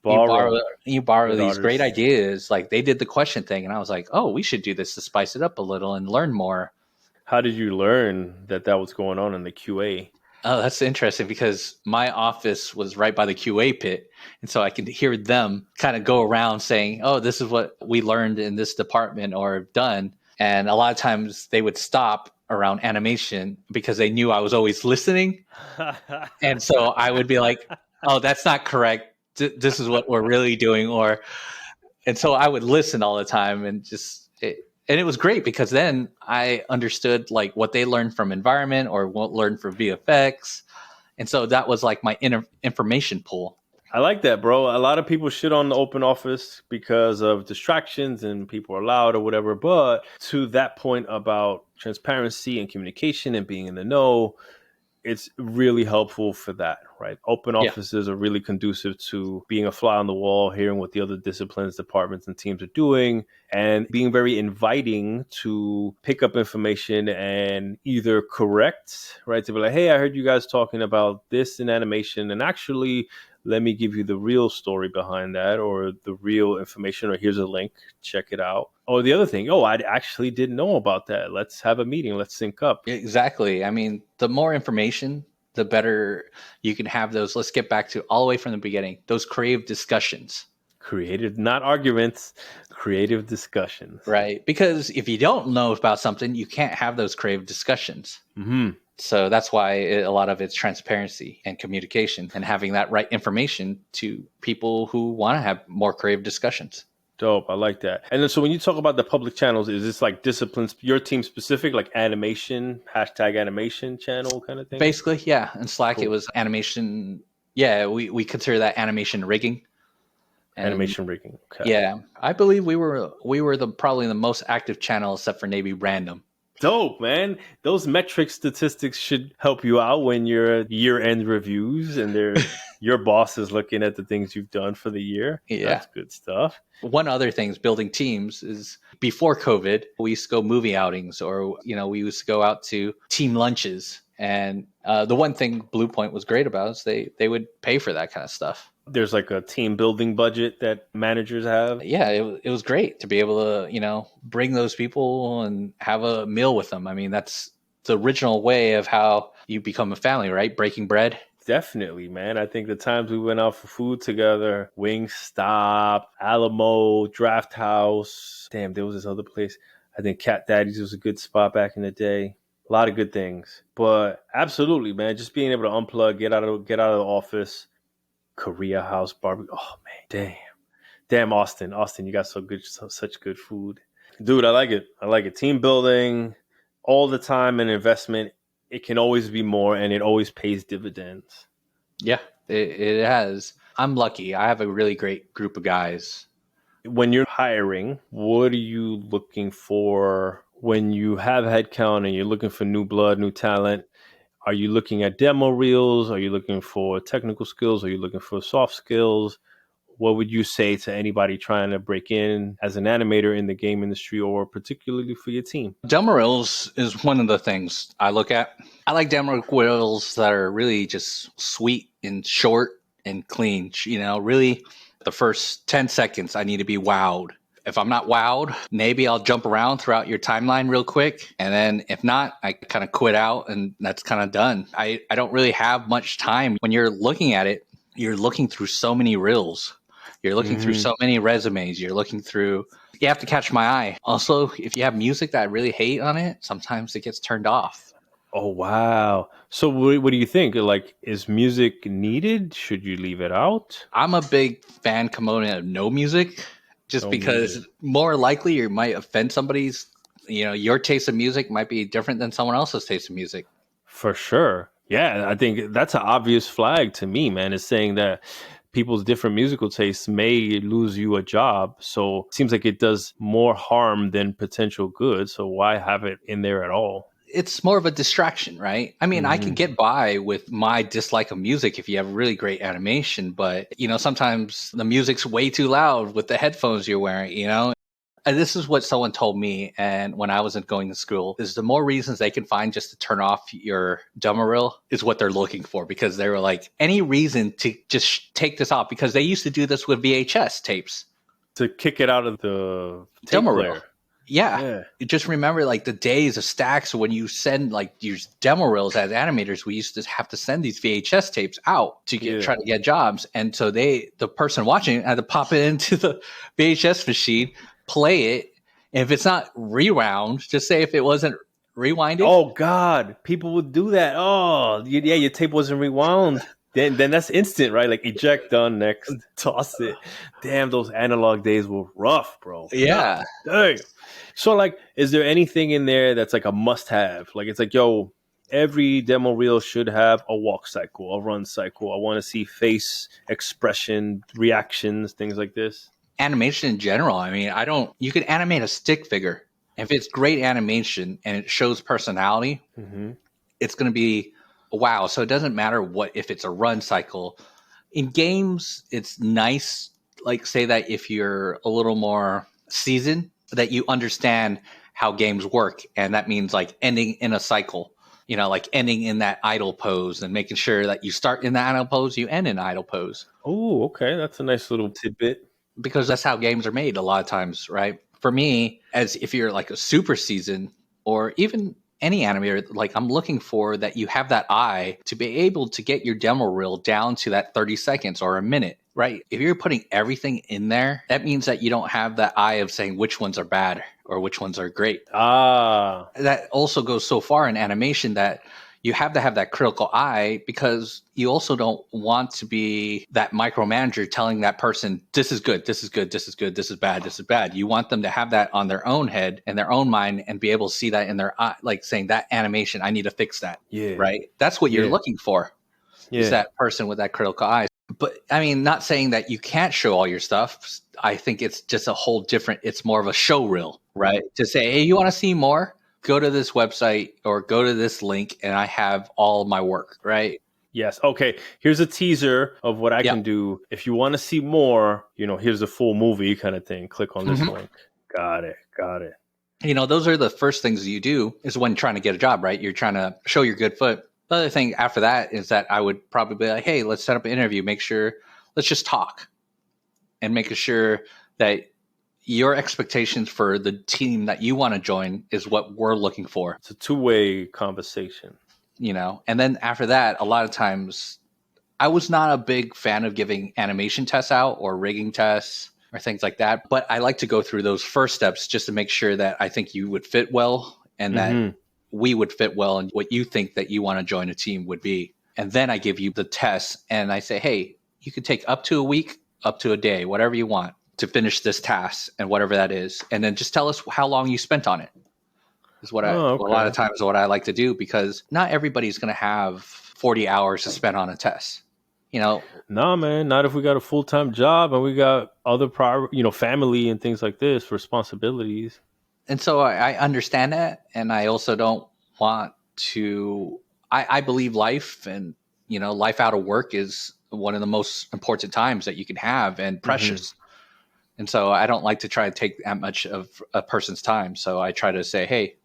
You borrow these great ideas. Like they did the question thing. And I was like, oh, we should do this to spice it up a little and learn more. How did you learn that was going on in the QA? Oh, that's interesting because my office was right by the QA pit. And so I could hear them kind of go around saying, oh, this is what we learned in this department or have done. And a lot of times they would stop around animation because they knew I was always listening. And so I would be like, oh, that's not correct. this is what we're really doing, and so I would listen all the time and and it was great because then I understood like what they learned from environment or what learned from VFX. And so that was like my information pool. I like that, bro. A lot of people shit on the open office because of distractions and people are loud or whatever. But to that point about transparency and communication and being in the know, it's really helpful for that, right? Open Yeah. offices are really conducive to being a fly on the wall, hearing what the other disciplines, departments, and teams are doing, and being very inviting to pick up information and either correct, right? To be like, hey, I heard you guys talking about this in animation, and actually, let me give you the real story behind that, or the real information, or here's a link, check it out. Or the other thing, oh, I actually didn't know about that. Let's have a meeting. Let's sync up. Exactly. I mean, the more information, the better you can have those. Let's get back to all the way from the beginning, those creative discussions. Creative, not arguments, creative discussions. Right. Because if you don't know about something, you can't have those creative discussions. Mm-hmm. So that's why a lot of it's transparency and communication and having that right information to people who want to have more creative discussions. Dope. I like that. And then, so when you talk about the public channels, is this like disciplines, your team specific, like animation, #animation channel kind of thing? Basically, yeah. In Slack, Cool. It was animation. Yeah, we consider that animation rigging. Animation rigging. Okay. Yeah, I believe we were probably the most active channel except for maybe Random. Dope, man. Those metric statistics should help you out when you're year-end reviews and your boss is looking at the things you've done for the year. Yeah. That's good stuff. One other thing is building teams is before COVID, we used to go movie outings or, we used to go out to team lunches. And the one thing Bluepoint was great about is they would pay for that kind of stuff. There's like a team building budget that managers have. Yeah, it was great to be able to, bring those people and have a meal with them. I mean, that's the original way of how you become a family, right? Breaking bread. Definitely, man. I think the times we went out for food together, Wingstop, Alamo, Draft House. Damn, there was this other place. I think Cat Daddy's was a good spot back in the day. A lot of good things. But absolutely, man, just being able to unplug, get out of the office. Korea House barbecue. Oh man, damn, Austin, you got such good food, dude. I like it. Team building, all the time and investment. It can always be more, and it always pays dividends. Yeah, it has. I'm lucky. I have a really great group of guys. When you're hiring, what are you looking for when you have headcount and you're looking for new blood, new talent? Are you looking at demo reels? Are you looking for technical skills? Are you looking for soft skills? What would you say to anybody trying to break in as an animator in the game industry or particularly for your team? Demo reels is one of the things I look at. I like demo reels that are really just sweet and short and clean. Really the first 10 seconds, I need to be wowed. If I'm not wowed, maybe I'll jump around throughout your timeline real quick. And then if not, I kind of quit out and that's kind of done. I don't really have much time. When you're looking at it, you're looking through so many reels. You're looking through so many resumes. You have to catch my eye. Also, if you have music that I really hate on it, sometimes it gets turned off. Oh, wow. So what do you think? Like, is music needed? Should you leave it out? I'm a big fan component of no music. Just because more likely you might offend somebody's, your taste of music might be different than someone else's taste of music. For sure. Yeah, I think that's an obvious flag to me, man. It's saying that people's different musical tastes may lose you a job. So it seems like it does more harm than potential good. So why have it in there at all? It's more of a distraction, right? I mean, I can get by with my dislike of music if you have really great animation, but, sometimes the music's way too loud with the headphones you're wearing, And this is what someone told me, and when I wasn't going to school, is the more reasons they can find just to turn off your demo reel is what they're looking for, because they were like, any reason to just take this off, because they used to do this with VHS tapes. To kick it out of the demo player. reel. Yeah. Just remember like the days of stacks when you send like these demo reels as animators, we used to have to send these VHS tapes out to try to get jobs. And so the person watching it had to pop it into the VHS machine, play it. And if it's not rewound, just say if it wasn't rewinded. Oh God, people would do that. Oh yeah, your tape wasn't rewound. Then that's instant, right? Like eject, done, next, toss it. Damn, those analog days were rough, bro. Yeah. God, dang. So like, is there anything in there that's like a must-have? Like it's like, yo, every demo reel should have a walk cycle, a run cycle. I want to see face expression, reactions, things like this. Animation in general. I mean, you could animate a stick figure. If it's great animation and it shows personality, Mm-hmm. it's going to be wow. So it doesn't matter if it's a run cycle. In games, it's nice, like say that if you're a little more seasoned, that you understand how games work. And that means like ending in a cycle, like ending in that idle pose and making sure that you start in the idle pose, you end in idle pose. Oh, okay. That's a nice little tidbit. Because that's how games are made a lot of times, right? For me, as if you're like a super season or even any animator, like I'm looking for that you have that eye to be able to get your demo reel down to that 30 seconds or a minute, right? If you're putting everything in there, that means that you don't have that eye of saying which ones are bad or which ones are great. That also goes so far in animation that you have to have that critical eye because you also don't want to be that micromanager telling that person, this is good, this is good, this is good, this is bad, this is bad. You want them to have that on their own head and their own mind and be able to see that in their eye, like saying that animation, I need to fix that. Yeah. Right? That's what you're looking for. Yeah. Is that person with that critical eye. But I mean, not saying that you can't show all your stuff. I think it's just a whole different, it's more of a show reel, right? To say, hey, you want to see more? Go to this website or go to this link and I have all my work, right? Yes. Okay. Here's a teaser of what I can do. If you want to see more, here's the full movie kind of thing. Click on this link. Got it. Those are the first things you do is when trying to get a job, right? You're trying to show your good foot. The other thing after that is that I would probably be like, hey, let's set up an interview. Let's just talk and making sure that your expectations for the team that you want to join is what we're looking for. It's a two-way conversation. And then after that, a lot of times I was not a big fan of giving animation tests out or rigging tests or things like that. But I like to go through those first steps just to make sure that I think you would fit well and that we would fit well and what you think that you want to join a team would be. And then I give you the test and I say, hey, you could take up to a week, up to a day, whatever you want to finish this task and whatever that is. And then just tell us how long you spent on it is what a lot of times what I like to do, because not everybody's going to have 40 hours to spend on a test. No, man, not if we got a full-time job and we got other family and things like this, responsibilities. And so I understand that. And I also don't want to, I believe life and, life out of work is one of the most important times that you can have and precious. And so I don't like to try to take that much of a person's time. So I try to say, hey,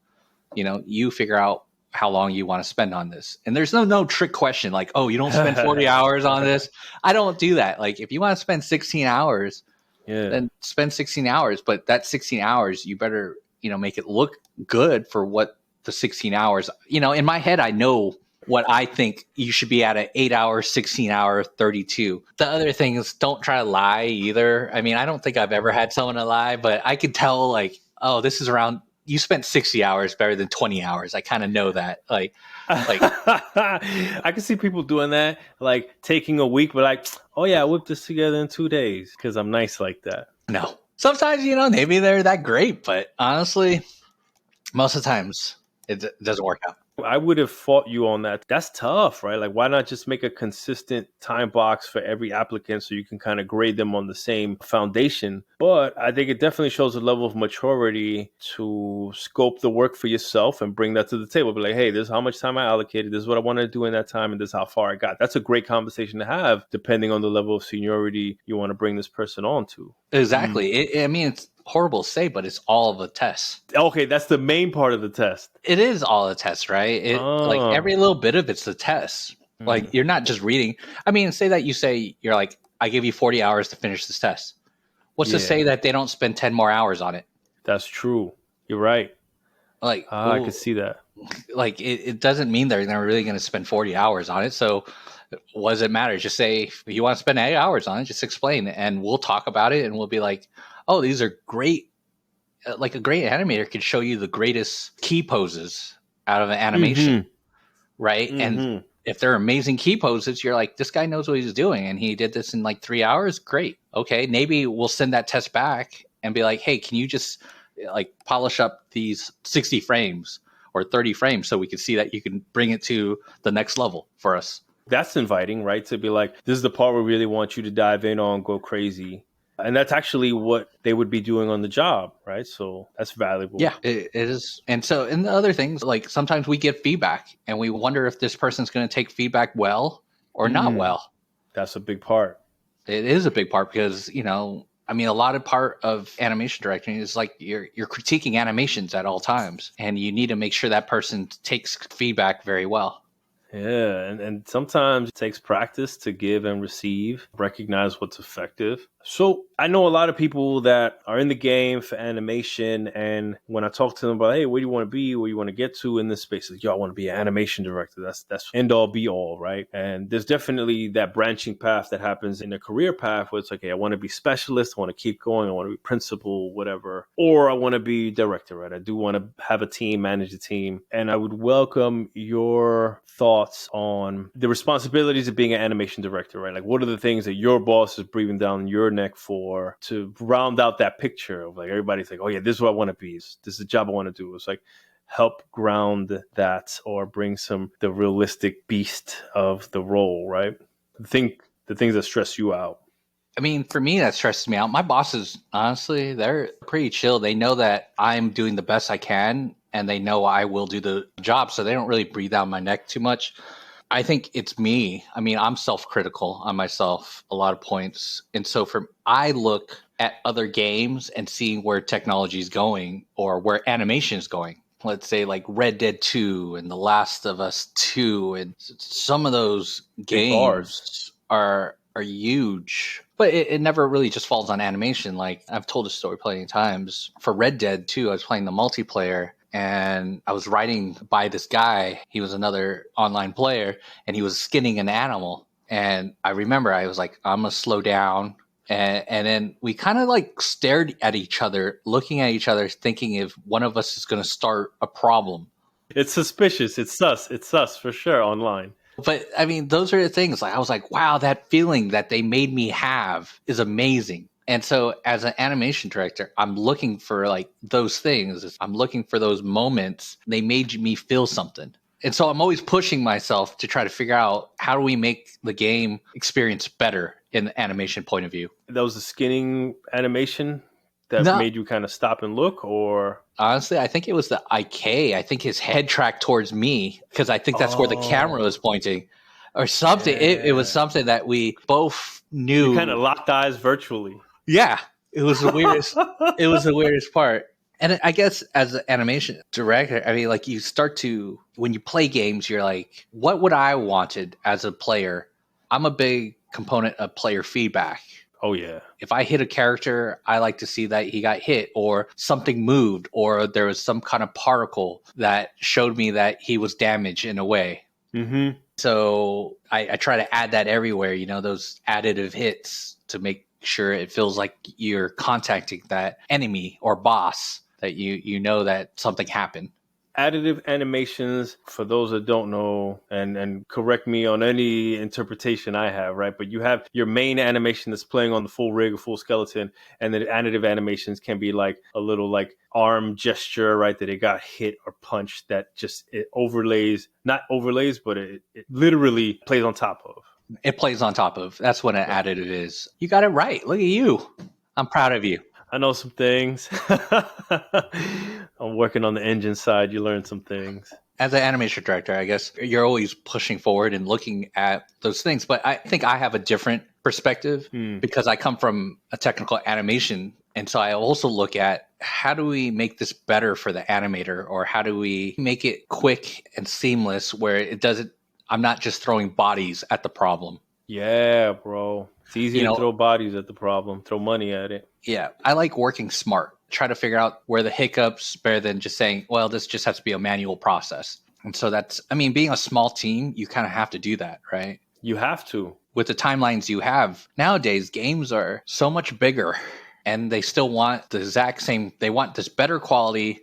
you figure out how long you want to spend on this. And there's no trick question like, oh, you don't spend 40 hours on this. I don't do that. Like if you want to spend 16 hours, then spend 16 hours. But that 16 hours, you better, make it look good for what the 16 hours, in my head, I know what I think you should be at an 8 hour, 16 hour, 32. The other thing is don't try to lie either. I mean, I don't think I've ever had someone to lie, but I could tell like, oh, this is around, you spent 60 hours better than 20 hours. I kind of know that. Like I can see people doing that, like taking a week, but like, oh yeah, I whipped this together in 2 days because I'm nice like that. No. Sometimes, maybe they're that great, but honestly, most of the times it doesn't work out. I would have fought you on that. That's tough, right? Like, why not just make a consistent time box for every applicant so you can kind of grade them on the same foundation? But I think it definitely shows a level of maturity to scope the work for yourself and bring that to the table. Be like, hey, this is how much time I allocated. This is what I want to do in that time. And this is how far I got. That's a great conversation to have, depending on the level of seniority you want to bring this person on to. Exactly. It's horrible to say, but it's all of a test. Okay, that's the main part of the test. It is all a test, right? Like every little bit of it's a test. Like you're not just reading. I mean, say that you're like, I give you 40 hours to finish this test. What's to say that they don't spend 10 more hours on it? That's true. You're right. Like I can see that. Like it doesn't mean they're really going to spend 40 hours on it. So what does it matter? Just say, if you want to spend 8 hours on it, just explain and we'll talk about it and we'll be like, oh, these are great. Like a great animator could show you the greatest key poses out of an animation, right? And If they're amazing key poses, you're like, this guy knows what he's doing, and he did this in like 3 hours. Great. Okay, maybe we'll send that test back and be like, hey, can you just like polish up these 60 frames or 30 frames so we can see that you can bring it to the next level for us. That's inviting, right? To be like, this is the part where we really want you to dive in on, go crazy. And that's actually what they would be doing on the job, right? So that's valuable. Yeah, it is. And so, and the other things, like sometimes we get feedback and we wonder if this person's going to take feedback well or not well. That's a big part. It is a big part because, I mean, a lot of part of animation directing is like you're critiquing animations at all times, and you need to make sure that person takes feedback very well. Yeah, and sometimes it takes practice to give and receive, recognize what's effective. So I know a lot of people that are in the game for animation, and when I talk to them about, hey, where do you want to be, where you want to get to in this space, like, yo, I want to be an animation director. That's end all be all, right? And there's definitely that branching path that happens in a career path where it's like, hey, I want to be specialist, I want to keep going, I want to be principal, whatever, or I want to be director, right? I do want to have a team, manage a team, and I would welcome your thoughts on the responsibilities of being an animation director, right? Like, what are the things that your boss is breathing down your neck for to round out that picture of like, everybody's like, oh yeah, this is what I want to be. This is the job I want to do. It's like, help ground that or bring the realistic beast of the role, right? The things that stress you out. I mean, for me, that stresses me out. My bosses, honestly, they're pretty chill. They know that I'm doing the best I can, and they know I will do the job, so they don't really breathe down my neck too much. I think it's me. I mean, I'm self-critical on myself a lot of points. And so I look at other games and seeing where technology is going or where animation is going. Let's say like Red Dead 2 and The Last of Us 2. And some of those games are huge. But it never really just falls on animation. Like, I've told this story plenty of times. For Red Dead 2, I was playing the multiplayer, and I was riding by this guy. He was another online player, and he was skinning an animal. And I remember I was like, I'm going to slow down. And then we kind of like stared at each other, looking at each other, thinking if one of us is going to start a problem. It's suspicious. It's sus. It's sus for sure online. But I mean, those are the things. Like, I was like, wow, that feeling that they made me have is amazing. And so as an animation director, I'm looking for like those things. I'm looking for those moments. They made me feel something. And so I'm always pushing myself to try to figure out, how do we make the game experience better in the animation point of view? That was the skinning animation that made you kind of stop and look, or? Honestly, I think it was the IK. I think his head tracked towards me because I think that's where the camera was pointing or something. Yeah. It was something that we both knew. You kind of locked eyes virtually. Yeah, it was the weirdest. It was the weirdest part. And I guess as an animation director, I mean, like, you start to, when you play games, you're like, what would I wanted as a player? I'm a big component of player feedback. Oh, yeah. If I hit a character, I like to see that he got hit or something moved or there was some kind of particle that showed me that he was damaged in a way. Mm-hmm. So I try to add that everywhere, those additive hits to make sure it feels like you're contacting that enemy or boss, that you know that something happened. Additive animations, for those that don't know, and correct me on any interpretation I have, right? But you have your main animation that's playing on the full rig or full skeleton, and then additive animations can be like a little like arm gesture, right? That it got hit or punched, that just it overlays, not overlays, but it literally plays on top of. It plays on top of. That's what an additive is. You got it right. Look at you. I'm proud of you. I know some things. I'm working on the engine side. You learn some things. As an animation director, I guess you're always pushing forward and looking at those things. But I think I have a different perspective because I come from a technical animation. And so I also look at, how do we make this better for the animator? Or how do we make it quick and seamless where it doesn't, I'm not just throwing bodies at the problem. Yeah, bro. It's easy to throw bodies at the problem, throw money at it. Yeah, I like working smart. Try to figure out where the hiccups, better than just saying, well, this just has to be a manual process. And so being a small team, you kind of have to do that, right? You have to. With the timelines you have. Nowadays, games are so much bigger and they still want the exact same, they want this better quality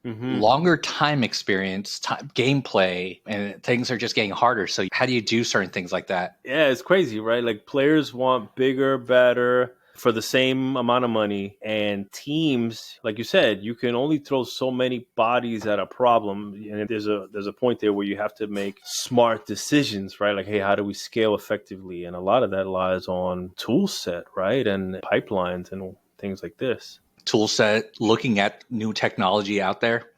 longer time experience, gameplay, and things are just getting harder. So how do you do certain things like that? Yeah, it's crazy, right? Like players want bigger, better for the same amount of money, and teams, like you said, you can only throw so many bodies at a problem, and there's a point there where you have to make smart decisions, right? Like, hey, how do we scale effectively? And a lot of that lies on tool set, right, and pipelines and things like this. Tool set, looking at new technology out there.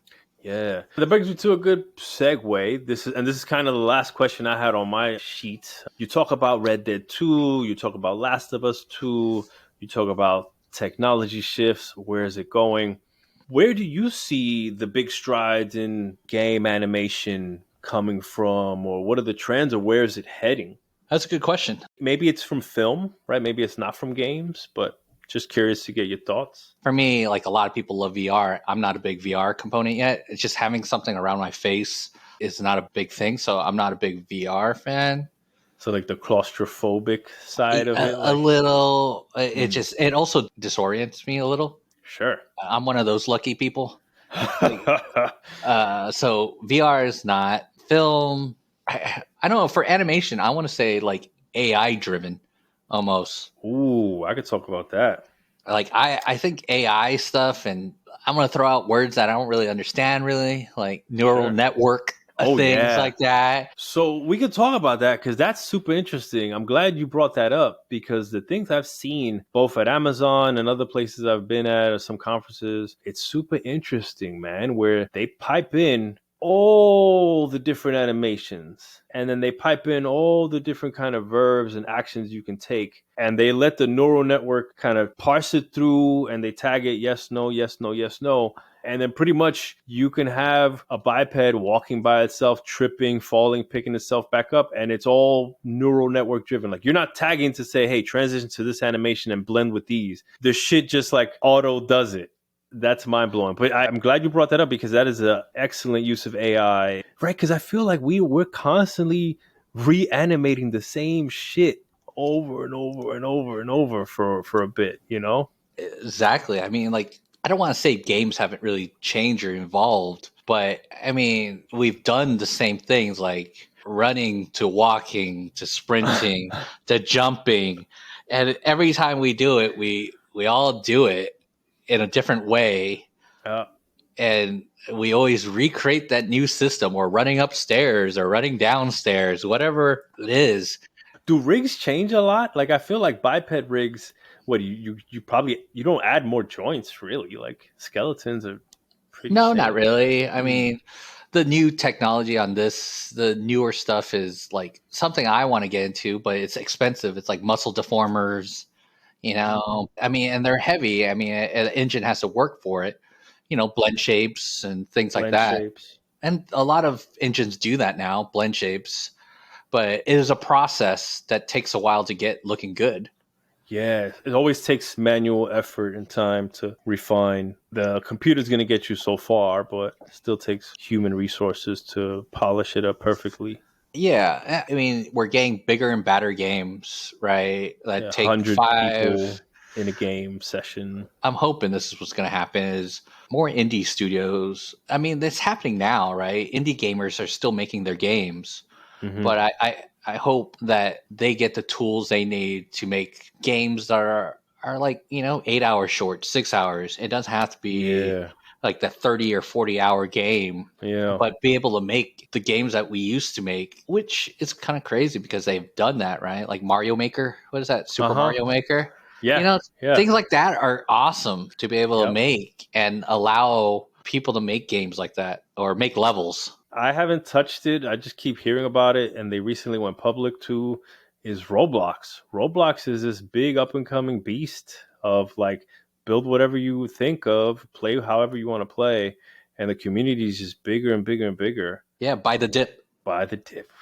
Yeah. That brings me to a good segue. This is kind of the last question I had on my sheet. You talk about Red Dead 2, you talk about Last of Us 2, you talk about technology shifts, where is it going? Where do you see the big strides in game animation coming from, or what are the trends, or where is it heading? That's a good question. Maybe it's from film, right? Maybe it's not from games, but just curious to get your thoughts. For me, like a lot of people love VR. I'm not a big VR component yet. It's just having something around my face is not a big thing. So I'm not a big VR fan. So like the claustrophobic side of it? A little. Mm. It also disorients me a little. Sure. I'm one of those lucky people. So VR is not film. I don't know. For animation, I want to say like AI driven almost. Ooh, I could talk about that. Like I think AI stuff, and I'm gonna throw out words that I don't really understand, really, like neural network things like that. So we could talk about that because that's super interesting. I'm glad you brought that up because the things I've seen both at Amazon and other places I've been at or some conferences, it's super interesting, man, where they pipe in all the different animations and then they pipe in all the different kind of verbs and actions you can take, and they let the neural network kind of parse it through and they tag it yes, no, yes, no, yes, no. And then pretty much you can have a biped walking by itself, tripping, falling, picking itself back up, and it's all neural network driven. Like you're not tagging to say, hey, transition to this animation and blend with these. The shit just like auto does it. That's mind blowing. But I'm glad you brought that up because that is an excellent use of AI, right? Because I feel like we're constantly reanimating the same shit over and over and over and over for a bit, you know? Exactly. I mean, like I don't want to say games haven't really changed or evolved, but I mean we've done the same things like running to walking to sprinting to jumping, and every time we do it, we all do it in a different way, and we always recreate that new system, or running upstairs or running downstairs, whatever it is. Do rigs change a lot? Like I feel like biped rigs, what you probably you don't add more joints really. Like skeletons are pretty No, same. not really. I mean, the new technology on this, the newer stuff is like something I want to get into, but it's expensive. It's like muscle deformers, you know. I mean, and they're heavy. I mean, an engine has to work for it, you know, blend shapes and things like that. Shapes. And a lot of engines do that now, blend shapes, but it is a process that takes a while to get looking good. Yeah, it always takes manual effort and time to refine. The computer's going to get you so far, but it still takes human resources to polish it up perfectly. Yeah, I mean, we're getting bigger and badder games, right? That take 100 five people in a game session. I'm hoping this is what's going to happen is more indie studios. I mean, that's happening now, right? Indie gamers are still making their games, but I hope that they get the tools they need to make games that are like, you know, 8 hours short, 6 hours. It doesn't have to be like the 30 or 40-hour game, but be able to make the games that we used to make, which is kind of crazy because they've done that, right? Like Mario Maker. What is that? Super Mario Maker? Yeah. You know, things like that are awesome to be able to make and allow people to make games like that or make levels. I haven't touched it. I just keep hearing about it, and they recently went public too. Is Roblox. Roblox is this big up and coming beast of like build whatever you think of, play however you want to play, and the community is just bigger and bigger and bigger. Yeah, buy the dip. Buy the dip.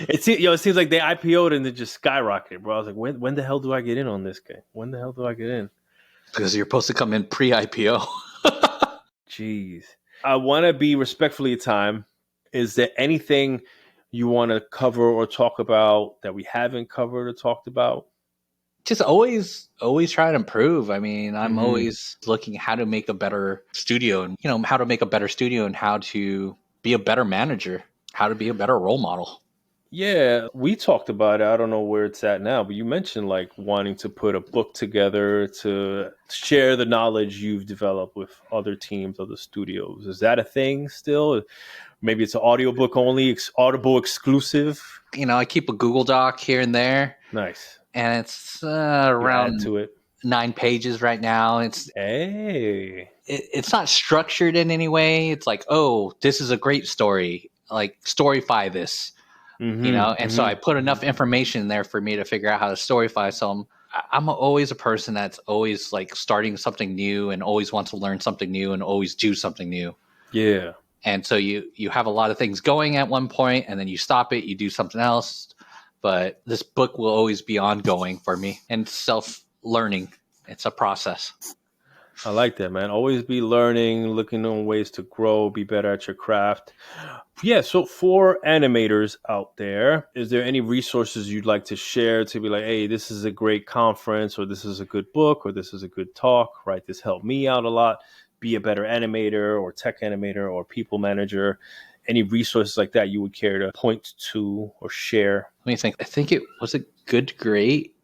It seems like they IPO'd and then just skyrocketed, bro. I was like, when the hell do I get in on this game? When the hell do I get in? Because you're supposed to come in pre-IPO. Jeez. I want to be respectfully of time. Is there anything you want to cover or talk about that we haven't covered or talked about? Just always try to improve. I mean, I'm Mm-hmm. always looking how to make a better studio and, how to make a better studio and how to be a better manager, how to be a better role model. Yeah, we talked about it. I don't know where it's at now, but you mentioned like wanting to put a book together to share the knowledge you've developed with other teams, other studios. Is that a thing still? Maybe it's an audiobook only, Audible exclusive. I keep a Google Doc here and there, Nice. and it's You add around to it. 9 pages right now. Hey. It's not structured in any way. It's like, oh, this is a great story. Like, storyfy this, Mm-hmm. And so I Mm-hmm. put enough information there for me to figure out how to storyfy. So I'm always a person that's always like starting something new and always wants to learn something new and always do something new. Yeah. And so you have a lot of things going at one point, and then you stop it, you do something else. But this book will always be ongoing for me and self-learning. It's a process. I like that, man. Always be learning, looking on ways to grow, be better at your craft. Yeah, so for animators out there, is there any resources you'd like to share to be like, hey, this is a great conference, or this is a good book, or this is a good talk, right? This helped me out a lot. Be a better animator or tech animator or people manager. Any resources like that you would care to point to or share? Let me think. I think it was a Good to Great.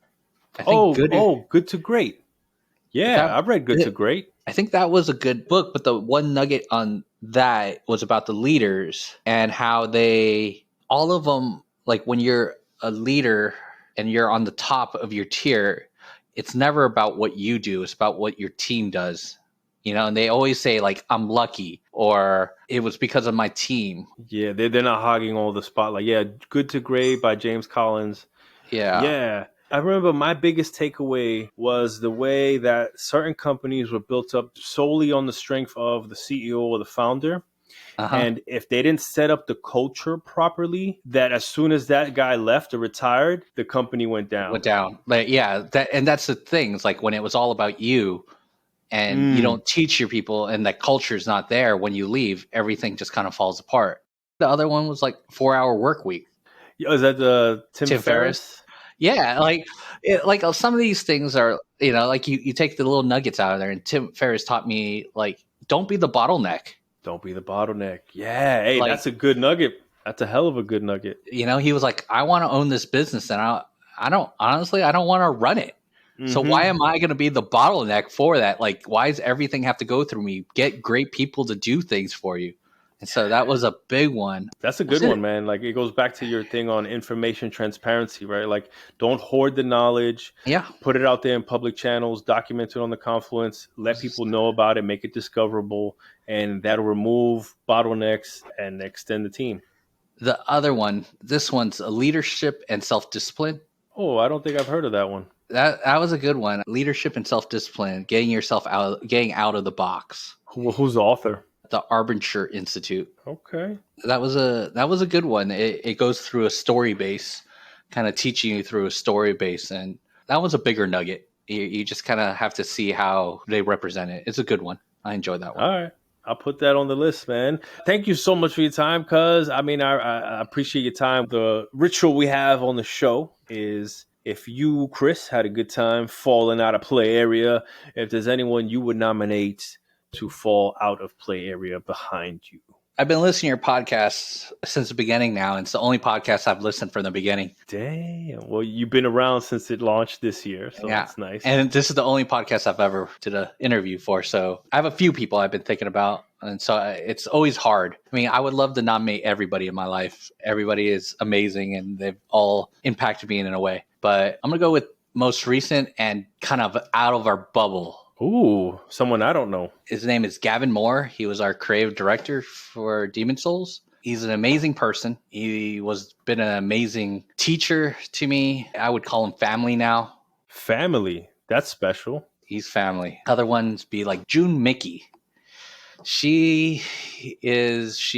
I think Oh, Good Good to Great. Yeah, that I've read Good to Great. I think that was a good book, but the one nugget on that was about the leaders and how all of them, like when you're a leader and you're on the top of your tier, it's never about what you do, it's about what your team does. And they always say like, I'm lucky, or it was because of my team. Yeah, they're not hogging all the spotlight. Yeah, Good to Great by James Collins. Yeah. Yeah. I remember my biggest takeaway was the way that certain companies were built up solely on the strength of the CEO or the founder. Uh-huh. And if they didn't set up the culture properly, that as soon as that guy left or retired, the company went down. Went down. But yeah, that's the thing. It's like when it was all about you and you Mm. don't teach your people and that culture is not there, when you leave, everything just kind of falls apart. The other one was like 4-hour work week. Is that the Tim Tim Ferriss. Ferriss? Yeah, like some of these things are, like you take the little nuggets out of there. And Tim Ferriss taught me, like, don't be the bottleneck. Don't be the bottleneck. Yeah. Hey, Like, that's a good nugget. That's a hell of a good nugget. he was like, I want to own this business, and I don't honestly, I don't want to run it. So Mm-hmm. why am I going to be the bottleneck for that? Like, why does everything have to go through me? Get great people to do things for you. And so that was a big one. That's a good one, man. Like it goes back to your thing on information transparency, right? Like don't hoard the knowledge. Yeah. Put it out there in public channels, document it on the Confluence, let people know about it, make it discoverable, and that'll remove bottlenecks and extend the team. The other one, this one's a leadership and self-discipline. Oh, I don't think I've heard of that one. That was a good one. Leadership and self-discipline, getting out of the box. Who's the author? The Arbinger Institute. Okay. That was a good one. It goes through a story base, kind of teaching you through a story base, and that was a bigger nugget. You just kind of have to see how they represent it. It's a good one. I enjoyed that one. All right. I'll put that on the list, man. Thank you so much for your time, cuz. I mean, I appreciate your time. The ritual we have on the show is if you, Chris, had a good time falling out of play area, if there's anyone you would nominate to fall out of play area behind you. I've been listening to your podcast since the beginning now, and it's the only podcast I've listened from the beginning. Damn. Well, you've been around since it launched this year, so Yeah. that's nice. And this is the only podcast I've ever did an interview for. So I have a few people I've been thinking about, and so it's always hard. I mean, I would love to nominate everybody in my life. Everybody is amazing, and they've all impacted me in a way. But I'm going to go with most recent and kind of out of our bubble. Ooh, someone I don't know. His name is Gavin Moore. He was our creative director for Demon Souls. He's an amazing person. He been an amazing teacher to me. I would call him family now. Family. That's special. He's family. Other ones be like June Mickey. She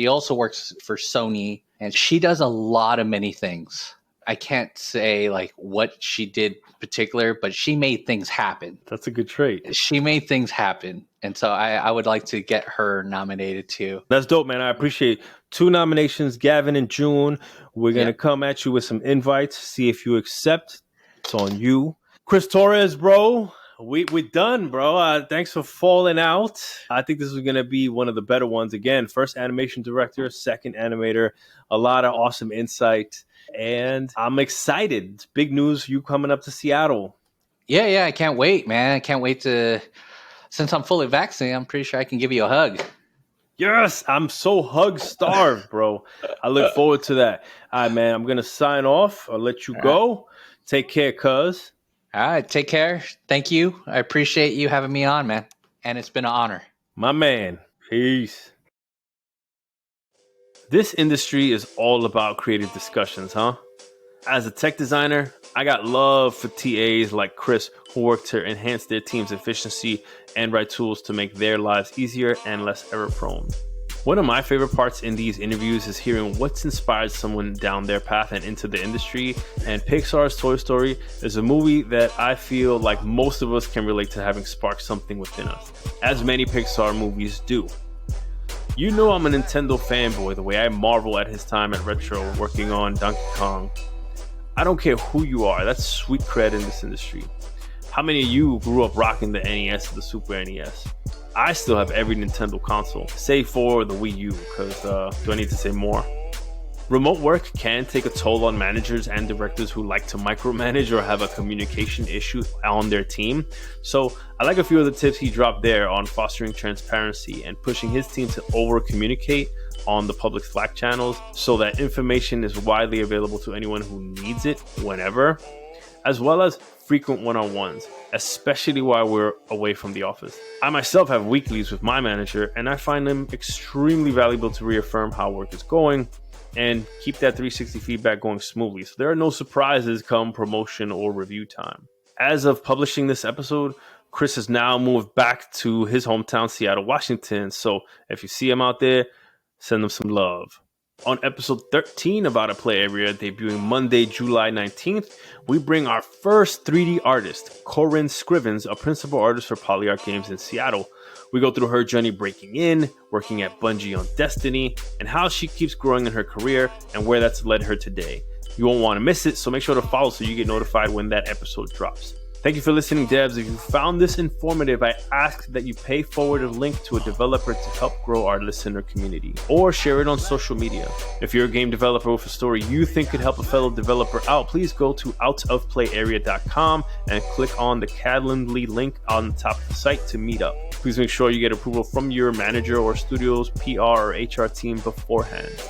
also works for Sony, and she does a lot of many things. I can't say like what she did in particular, but she made things happen. That's a good trait. She made things happen. And so I would like to get her nominated too. That's dope, man. I appreciate 2 nominations, Gavin and June. We're going to come at you with some invites, see if you accept. It's on you. Chris Torres, bro. We done, bro. Thanks for falling out. I think this is going to be one of the better ones. Again, first animation director, second animator, a lot of awesome insight. And I'm excited. It's big news, you coming up to Seattle. Yeah, I can't wait, man. I can't wait to, since I'm fully vaccinated, I'm pretty sure I can give you a hug. Yes, I'm so hug starved, bro. I look forward to that. All right, man, I'm going to sign off. I'll let you go. Take care, cuz. All right, take care. Thank you. I appreciate you having me on, man. And it's been an honor. My man. Peace. This industry is all about creative discussions, huh? As a tech designer, I got love for TAs like Chris who work to enhance their team's efficiency and write tools to make their lives easier and less error prone. One of my favorite parts in these interviews is hearing what's inspired someone down their path and into the industry. And Pixar's Toy Story is a movie that I feel like most of us can relate to having sparked something within us, as many Pixar movies do. You know I'm a Nintendo fanboy the way I marvel at his time at Retro working on Donkey Kong. I don't care who you are, that's sweet cred in this industry. How many of you grew up rocking the NES or the Super NES? I still have every Nintendo console, save for the Wii U, because do I need to say more? Remote work can take a toll on managers and directors who like to micromanage or have a communication issue on their team. So I like a few of the tips he dropped there on fostering transparency and pushing his team to over-communicate on the public Slack channels so that information is widely available to anyone who needs it whenever, as well as frequent one-on-ones, especially while we're away from the office. I myself have weeklies with my manager, and I find them extremely valuable to reaffirm how work is going and keep that 360 feedback going smoothly, so there are no surprises come promotion or review time. As of publishing this episode, Chris has now moved back to his hometown, Seattle, Washington, so if you see him out there, send him some love. On episode 13 of Out of Play Area, debuting Monday, July 19th, we bring our first 3D artist, Corinne Scrivens, a principal artist for Polyart Games in Seattle. We go through her journey breaking in, working at Bungie on Destiny, and how she keeps growing in her career and where that's led her today. You won't want to miss it, so make sure to follow so you get notified when that episode drops. Thank you for listening, devs. If you found this informative, I ask that you pay forward a link to a developer to help grow our listener community, or share it on social media. If you're a game developer with a story you think could help a fellow developer out, please go to outofplayarea.com and click on the Calendly link on the top of the site to meet up. Please make sure you get approval from your manager or studio's PR or HR team beforehand.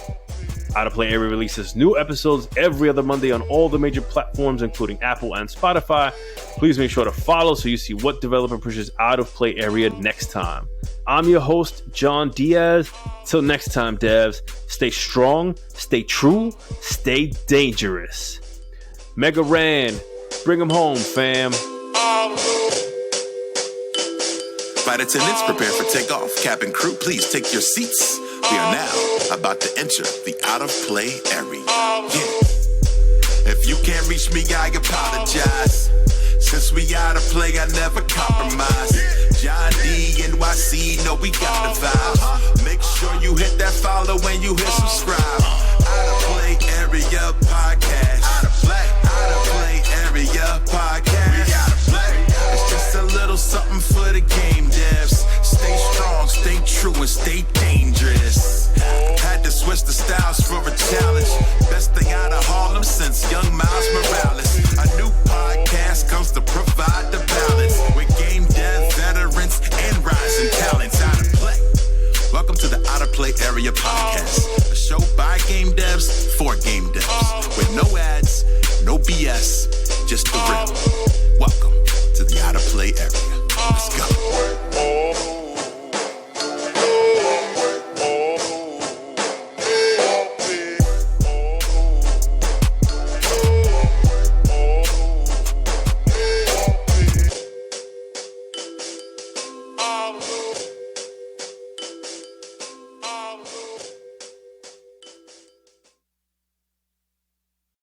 Out of Play Area releases new episodes every other Monday on all the major platforms, including Apple and Spotify. Please make sure to follow so you see what developer pushes Out of Play Area next time. I'm your host, John Diaz. Till next time, devs, stay strong, stay true, stay dangerous. Mega Ran, bring them home, fam. Flight attendants, prepare for takeoff. Cabin crew, please take your seats. We are now about to enter the Out of Play Area. Yeah. If you can't reach me, I apologize. Since we out of play, I never compromise. John D, NYC, know we got the vibe. Make sure you hit that follow when you hit subscribe. Out of Play Area Podcast. Out of Play Area Podcast. We out of play. It's just a little something for the game devs. Stay strong, stay true, and stay dangerous. Had to switch the styles for a challenge. Best thing out of Harlem since young Miles Morales. A new podcast comes to provide the balance with game dev veterans and rising talents. Out of play. Welcome to the Out of Play Area Podcast, a show by game devs for game devs, with no ads, no BS, just the real.